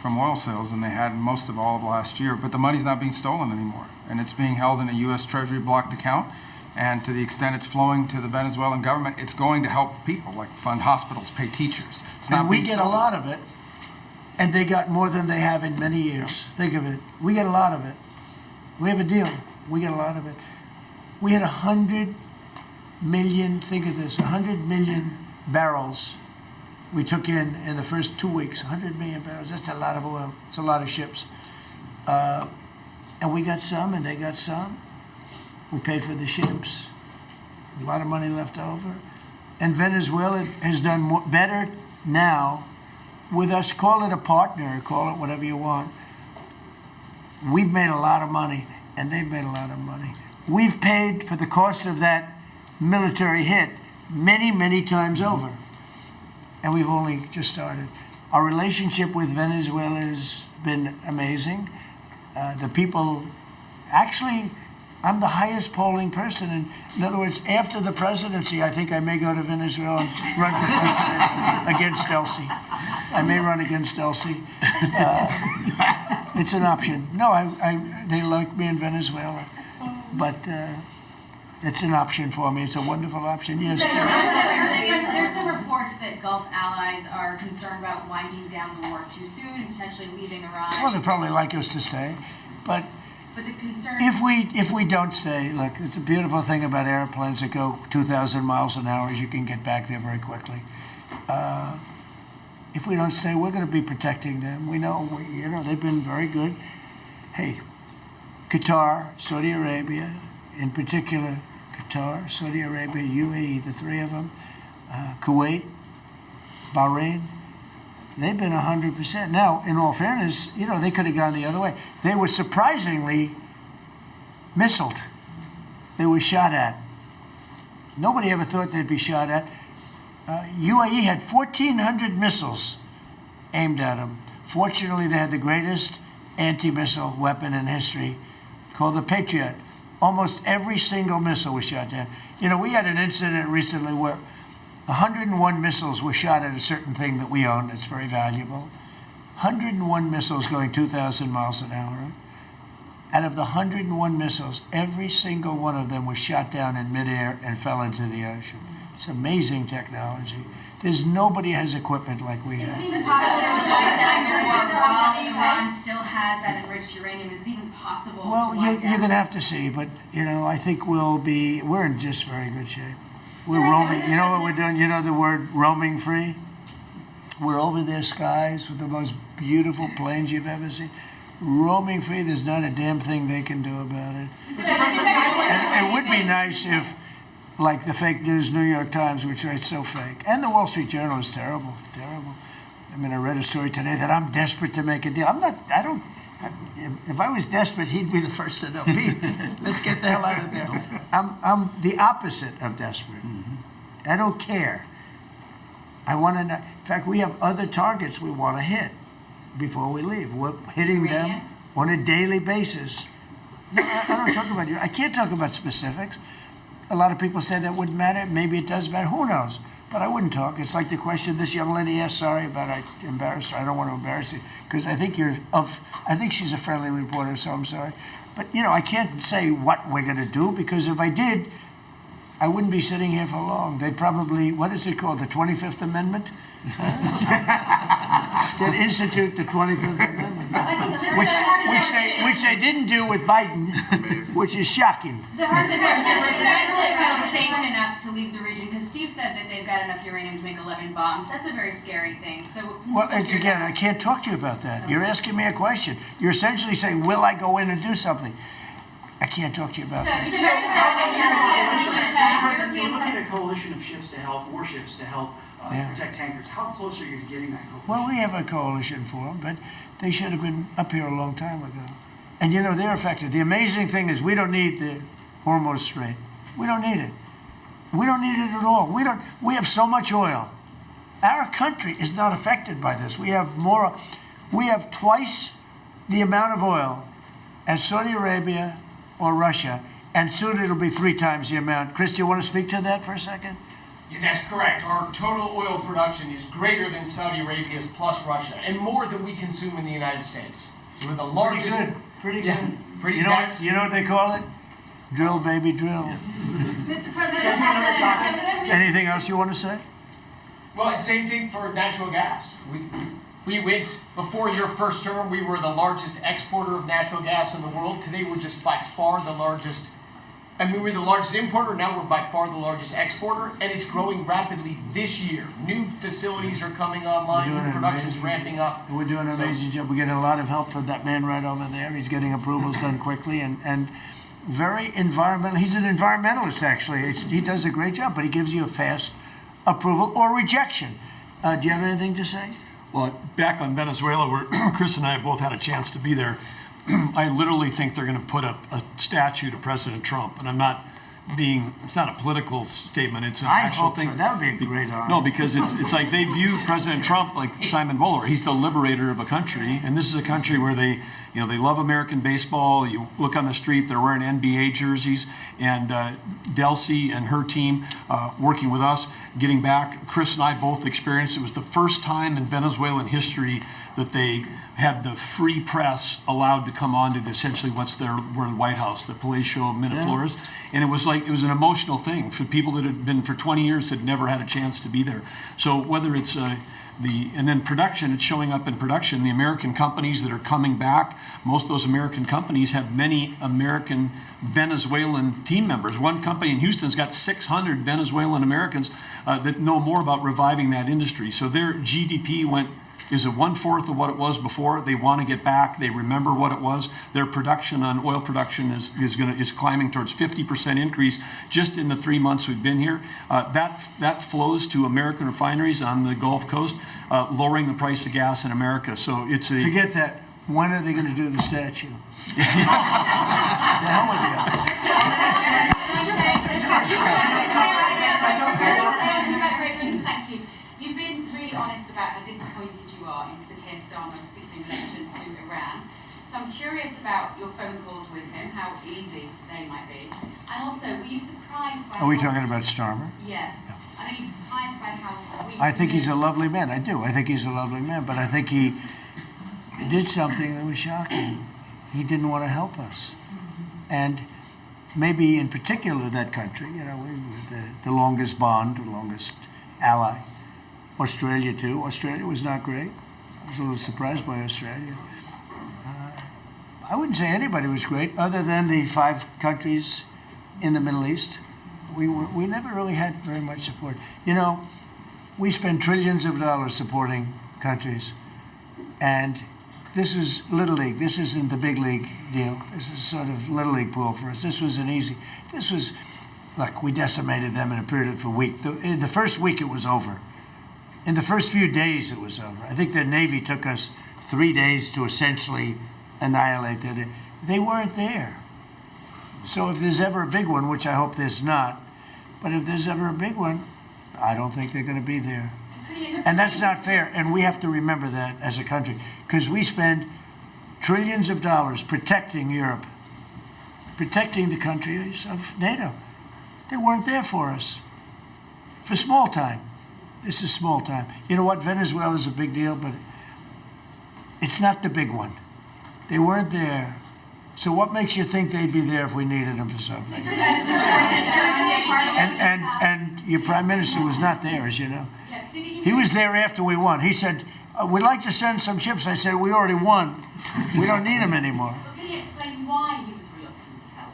from oil sales than they had most of all of last year. But the money's not being stolen anymore, and it's being held in a U.S. Treasury blocked account. And to the extent it's flowing to the Venezuelan government, it's going to help people, like fund hospitals, pay teachers. It's not And we being get a stolen. lot of it, and they got more than they have in many years. Think of it. We get a lot of it. We have a deal. We get a lot of it. We had 100 million, think of this, 100 million barrels we took in the first 2 weeks. 100 million barrels. That's a lot of oil. It's a lot of ships. And we got some, and they got some. We paid for the ships. A lot of money left over. And Venezuela has done better now with us. Call it a partner, call it whatever you want. We've made a lot of money, and they've made a lot of money. We've paid for the cost of that military hit many, many times over. And we've only just started. Our relationship with Venezuela has been amazing. The people, actually, I'm the highest polling person. In other words, after the presidency, I think I may go to Venezuela and run for president against Elsie. I may run against Elsie. It's an option. No, they like me in Venezuela, but it's an option for me. It's a wonderful option. Yes. There's some reports that Gulf allies are concerned about winding down the war too soon and potentially leaving Iran. Well, they probably like us to stay, but But the concern. if we don't stay, look, it's a beautiful thing about airplanes that go 2,000 miles an hour is you can get back there very quickly. If we don't stay, we're going to be protecting them. We know, they've been very good. Hey, Qatar, Saudi Arabia, in particular, Qatar, Saudi Arabia, UAE, the three of them, Kuwait, Bahrain, they've been 100%. Now, in all fairness, they could have gone the other way. They were surprisingly missiled. They were shot at. Nobody ever thought they'd be shot at. UAE had 1,400 missiles aimed at them. Fortunately, they had the greatest anti-missile weapon in history called the Patriot. Almost every single missile was shot down. We had an incident recently where 101 missiles were shot at a certain thing that we own that's very valuable. 101 missiles going 2,000 miles an hour. Out of the 101 missiles, every single one of them was shot down in midair and fell into the ocean. It's amazing technology. There's nobody has equipment like we have. Iran still has that enriched uranium. Is it even possible Well, to you're wind down? going to have to see, but, I think we're in just very good shape. We're roaming, you know what we're doing? You know the word roaming free? We're over their skies with the most beautiful planes you've ever seen. Roaming free, there's not a damn thing they can do about it. And it would be nice if, like the fake news New York Times, which writes so fake, and the Wall Street Journal is terrible, terrible. I read a story today that I'm desperate to make a deal. If I was desperate, he'd be the first to know. Pete, let's get the hell out of there. I'm the opposite of desperate. I don't care. I want to know. In fact, we have other targets we want to hit before we leave. We're hitting them on a daily basis. No, I don't talk about you. I can't talk about specifics. A lot of people say that wouldn't matter. Maybe it does matter. Who knows? But I wouldn't talk. It's like the question this young lady asked. Sorry about I embarrassed her. I don't want to embarrass you because I think she's a friendly reporter, so I'm sorry. But I can't say what we're going to do because if I did, I wouldn't be sitting here for long. They'd probably, what is it called, the 25th Amendment? They'd institute the 25th Amendment, which they didn't do with Biden, which is shocking. The hard feel safe enough to leave the region because Steve said that they've got enough uranium to make 11 bombs. That's a very scary thing. So, well, again, I can't talk to you about that. You're asking me a question. You're essentially saying, will I go in and do something? I can't talk to you about that. You're looking at a coalition of ships to help, warships to help protect tankers. How close are you to getting that coalition? Well, we have a coalition for them, but they should have been up here a long time ago. And they're affected. The amazing thing is we don't need the Hormuz Strait. We don't need it. We don't need it at all. We have so much oil. Our country is not affected by this. We have twice the amount of oil as Saudi Arabia, or Russia, and soon it'll be 3 times the amount. Chris, do you want to speak to that for a second? Yeah, that's correct. Our total oil production is greater than Saudi Arabia's plus Russia, and more than we consume in the United States. So we're the largest. Pretty good. Yeah, pretty You know what they call it? Drill, baby, drill. Mr. President, Anything else you want to say? Well, and same thing for natural gas. We went, before your first term, we were the largest exporter of natural gas in the world. Today, we're just by far the largest. I mean, we're the largest importer, now we're by far the largest exporter, and it's growing rapidly this year. New facilities are coming online, new production's ramping up. We're doing an amazing job. We're getting a lot of help from that man right over there. He's getting approvals done quickly and very environmental. He's an environmentalist, actually. He does a great job, but he gives you a fast approval or rejection. Do you have anything to say? Well, back on Venezuela, where Chris and I both had a chance to be there, I literally think they're going to put a statue to President Trump, and I'm not being, it's not a political statement, it's an actual thing. So. That would be a great honor. No, because it's like they view President Trump like Simon Bowler. He's the liberator of a country, and this is a country where they love American baseball. You look on the street, they're wearing NBA jerseys, and Delcy and her team working with us, getting back. Chris and I both experienced, it was the first time in Venezuelan history that they had the free press allowed to come on to essentially where the White House, the Palacio Miraflores, and it was an emotional thing for people that had been for 20 years had never had a chance to be there. So whether it's and then production, it's showing up in production. The American companies that are coming back, most of those American companies have many American Venezuelan team members. One company in Houston's got 600 Venezuelan Americans that know more about reviving that industry. So their GDP is a 1/4 of what it was before. They want to get back. They remember what it was. Their production on oil production is climbing towards 50% increase just in the 3 months we've been here. That flows to American refineries on the Gulf Coast, lowering the price of gas in America. So it's a Forget that. When are they going to do the statue? The hell with you. Thank you. You've been really honest about how disappointed you are in Sir Keir Starmer, particularly in relation to Iran. So I'm curious about your phone calls with him, how easy they might be. And also, were you surprised by... Are we talking about Starmer? Yes. And are you surprised by how weak... I think he's a lovely man. I do. I think he's a lovely man. But I think he did something that was shocking. He didn't want to help us. And maybe in particular that country, we were the longest bond, the longest ally. Australia too. Australia was not great. I was a little surprised by Australia. I wouldn't say anybody was great other than the 5 countries in the Middle East. We never really had very much support. We spend trillions of dollars supporting countries, and this is Little League. This isn't the big league deal. This is sort of Little League pool for us. Look, we decimated them in a period of a week. In the first week, it was over. In the first few days, it was over. I think the Navy took us 3 days to essentially annihilate that. They weren't there. So if there's ever a big one, which I hope there's not, but if there's ever a big one, I don't think they're going to be there. And that's not fair, and we have to remember that as a country, because we spend trillions of dollars protecting Europe, protecting the countries of NATO. They weren't there for us. For small time. This is small time. You know what? Venezuela is a big deal, but it's not the big one. They weren't there. So what makes you think they'd be there if we needed them for something? And your prime minister was not there, as you know. He was there after we won. He said, we'd like to send some ships. I said, we already won. We don't need them anymore. But can you explain why he was reluctant to help?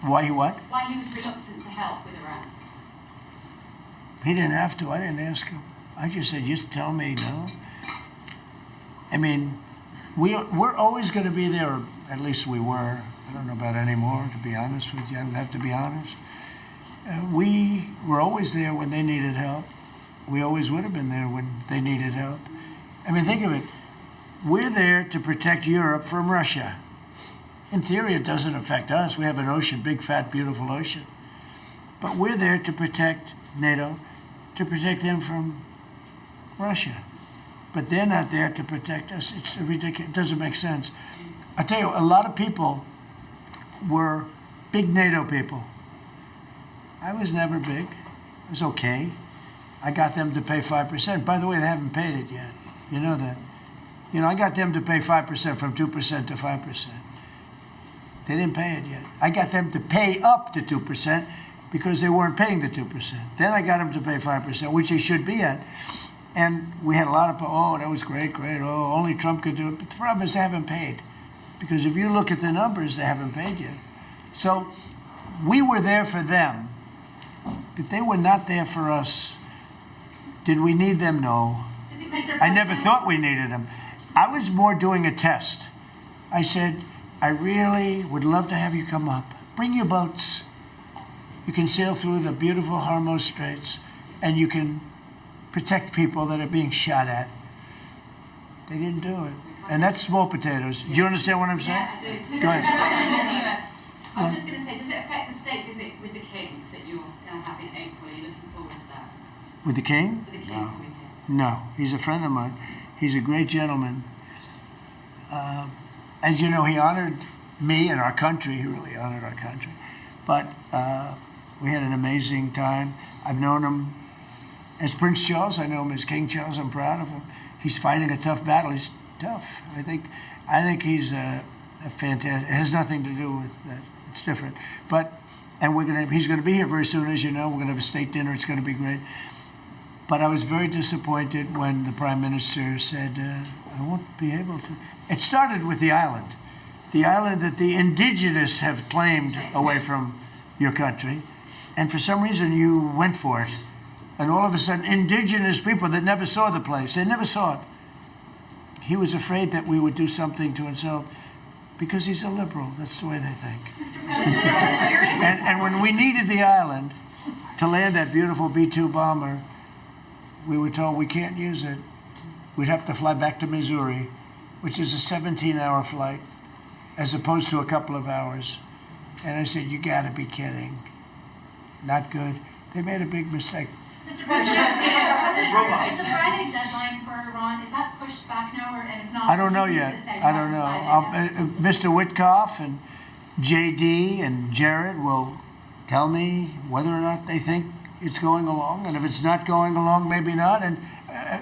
Why you what? Why he was reluctant to help with Iran? He didn't have to. I didn't ask him. I just said, just tell me no. I mean, we're always going to be there, or at least we were. I don't know about anymore, to be honest with you. I would have to be honest. We were always there when they needed help. We always would have been there when they needed help. I mean, think of it. We're there to protect Europe from Russia. In theory, it doesn't affect us. We have an ocean, big, fat, beautiful ocean. But we're there to protect NATO, to protect them from Russia. But they're not there to protect us. It's ridiculous. It doesn't make sense. I tell you, a lot of people were big NATO people. I was never big. It was okay. I got them to pay 5%. By the way, they haven't paid it yet. You know that. You know, I got them to pay 5% from 2% to 5%. They didn't pay it yet. I got them to pay up to 2% because they weren't paying the 2%. Then I got them to pay 5%, which they should be at. And we had a lot of, oh, that was great, oh, only Trump could do it. But the problem is they haven't paid. Because if you look at the numbers, they haven't paid yet. So we were there for them, but they were not there for us. Did we need them? No. I never thought we needed them. I was more doing a test. I said, I really would love to have you come up. Bring your boats. You can sail through the beautiful Hormuz Straits, and you can protect people that are being shot at. They didn't do it. And that's small potatoes. Do you understand what I'm saying? Yeah, I do. Go ahead. I was just going to say, does it affect the state visit with the king that you're going to have in April? Are you looking forward to that? With the king? With the king No. coming here? No, he's a friend of mine. He's a great gentleman. As you know, he honored me and our country. He really honored our country. But we had an amazing time. I've known him as Prince Charles. I know him as King Charles. I'm proud of him. He's fighting a tough battle. He's tough. I think he's a fantastic. It has nothing to do with that. It's different. But he's going to be here very soon, as you know. We're going to have a state dinner. It's going to be great. But I was very disappointed when the Prime Minister said, I won't be able to. It started with the island that the indigenous have claimed away from your country. And for some reason, you went for it. And all of a sudden, indigenous people that never saw the place, they never saw it. He was afraid that we would do something to insult because he's a liberal. That's the way they think. And when we needed the island to land that beautiful B-2 bomber, we were told we can't use it. We'd have to fly back to Missouri, which is a 17-hour flight, as opposed to a couple of hours. And I said, you gotta be kidding. Not good. They made a big mistake. Mr. President, is the Friday deadline for Iran, is that pushed back now, or and if not? I don't know yet. I don't know. Mr. Witkoff and JD and Jared will tell me whether or not they think it's going along. And if it's not going along, maybe not. And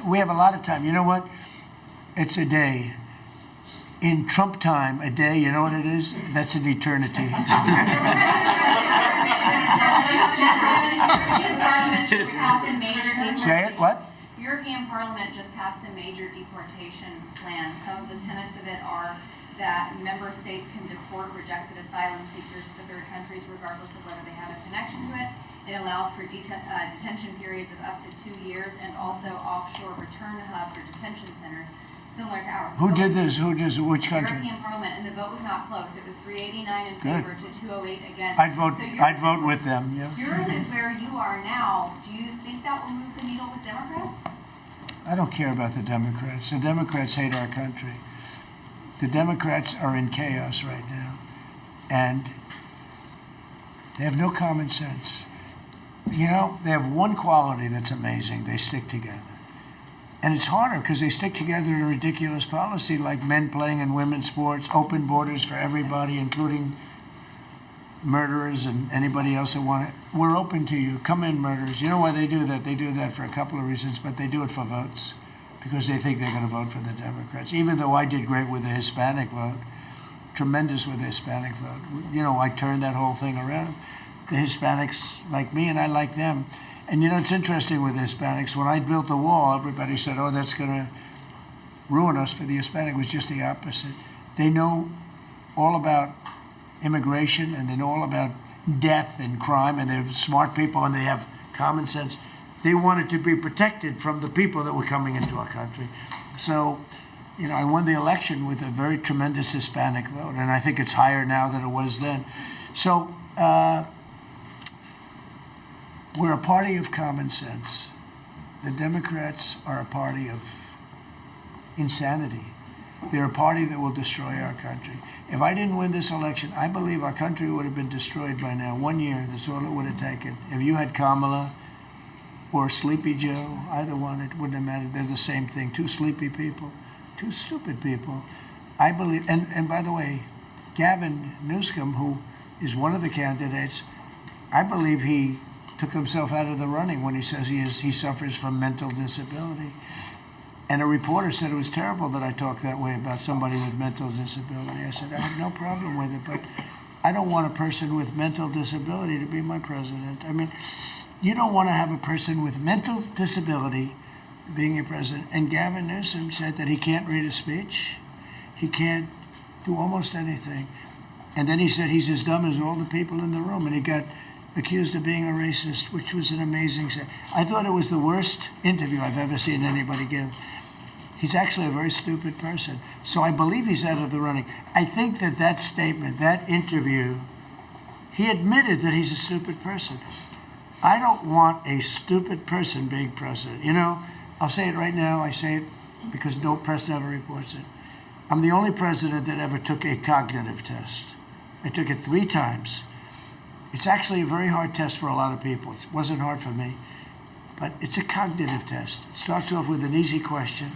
we have a lot of time. You know what? It's a day. In Trump time, a day, you know what it is? That's an eternity. Say it, what? European Parliament just passed a major deportation plan. Some of the tenets of it are that member states can deport rejected asylum seekers to third countries regardless of whether they have a connection to it. It allows for detention periods of up to 2 years and also offshore return hubs or detention centers similar to our. Who did this? Which country? European Parliament, and the vote was not close. It was 389 in favor to 208 against. I'd vote with them, yeah. Europe is where you are now. Do you think that will move the needle with Democrats? I don't care about the Democrats. The Democrats hate our country. The Democrats are in chaos right now. And they have no common sense. You know, they have one quality that's amazing. They stick together. And it's harder because they stick together in a ridiculous policy like men playing in women's sports, open borders for everybody, including murderers and anybody else that want it. We're open to you. Come in, murderers. You know why they do that? They do that for a couple of reasons, but they do it for votes because they think they're going to vote for the Democrats. Even though I did great with the Hispanic vote, tremendous with the Hispanic vote. You know, I turned that whole thing around. The Hispanics like me and I like them. And you know, it's interesting with the Hispanics. When I built the wall, everybody said, oh, that's going to ruin us for the Hispanic. It was just the opposite. They know all about immigration and they know all about death and crime, and they're smart people and they have common sense. They wanted to be protected from the people that were coming into our country. So, you know, I won the election with a very tremendous Hispanic vote, and I think it's higher now than it was then. So, we're a party of common sense. The Democrats are a party of insanity. They're a party that will destroy our country. If I didn't win this election, I believe our country would have been destroyed by now. 1 year, that's all it would have taken. If you had Kamala or Sleepy Joe, either one, it wouldn't have mattered. They're the same thing. Two sleepy people, two stupid people. I believe, and by the way, Gavin Newsom, who is one of the candidates. I believe he took himself out of the running when he says he suffers from mental disability. And a reporter said it was terrible that I talked that way about somebody with mental disability. I said, I have no problem with it, but I don't want a person with mental disability to be my president. I mean, you don't want to have a person with mental disability being your president. And Gavin Newsom said that he can't read a speech. He can't do almost anything. And then he said he's as dumb as all the people in the room. And he got accused of being a racist, which was an amazing set. I thought it was the worst interview I've ever seen anybody give. He's actually a very stupid person. So I believe he's out of the running. I think that statement, that interview, he admitted that he's a stupid person. I don't want a stupid person being president. You know, I'll say it right now. I say it because no press never reports it. I'm the only president that ever took a cognitive test. I took it 3 times. It's actually a very hard test for a lot of people. It wasn't hard for me, but it's a cognitive test. It starts off with an easy question,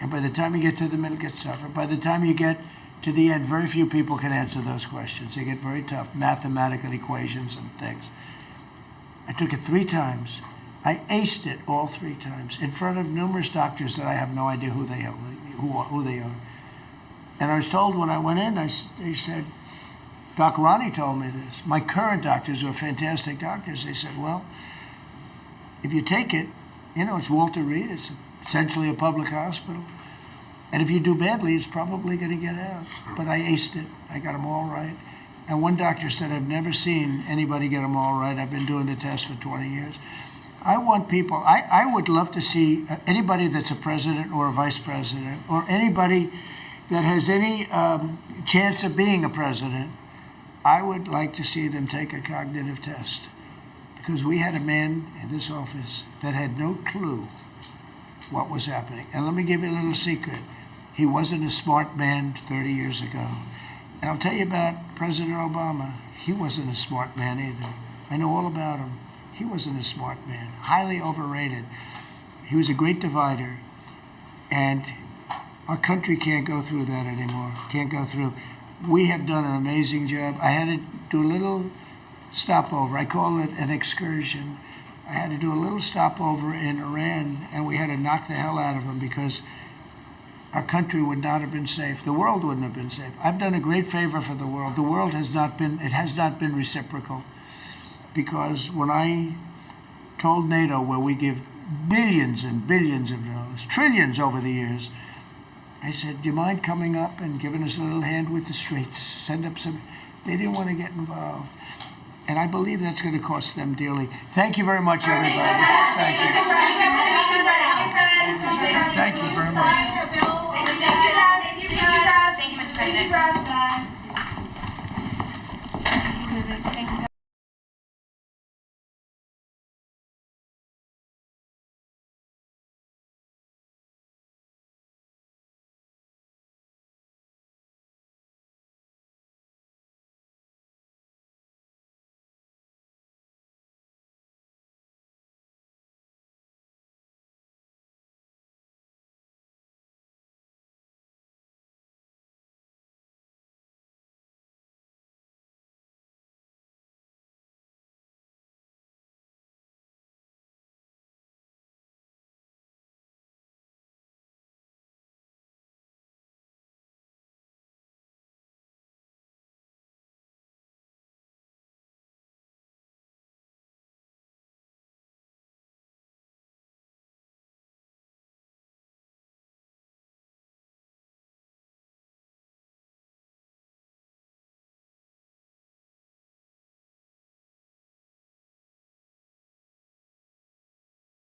and by the time you get to the middle, it gets tougher. By the time you get to the end, very few people can answer those questions. They get very tough, mathematical equations and things. I took it 3 times. I aced it all 3 times in front of numerous doctors that I have no idea who they are. And I was told when I went in, they said, Doc Ronnie told me this. My current doctors are fantastic doctors. They said, well, if you take it, you know, it's Walter Reed. It's essentially a public hospital. And if you do badly, it's probably going to get out. But I aced it. I got them all right. And one doctor said, I've never seen anybody get them all right. I've been doing the test for 20 years. I want people, I would love to see anybody that's a president or a vice president or anybody that has any chance of being a president, I would like to see them take a cognitive test. Because we had a man in this office that had no clue what was happening. And let me give you a little secret. He wasn't a smart man 30 years ago. And I'll tell you about President Obama. He wasn't a smart man either. I know all about him. He wasn't a smart man, highly overrated. He was a great divider. And our country can't go through that anymore, can't go through. We have done an amazing job. I had to do a little stopover. I call it an excursion. I had to do a little stopover in Iran, and we had to knock the hell out of them because our country would not have been safe. The world wouldn't have been safe. I've done a great favor for the world. The world has not been reciprocal. Because when I told NATO, where we give billions and billions of dollars, trillions over the years, I said, do you mind coming up and giving us a little hand with the streets? Send up some. They didn't want to get involved. And I believe that's going to cost them dearly. Thank you very much, everybody. Thank you. Thank you very much. Thank you, Mr. President. Thank you,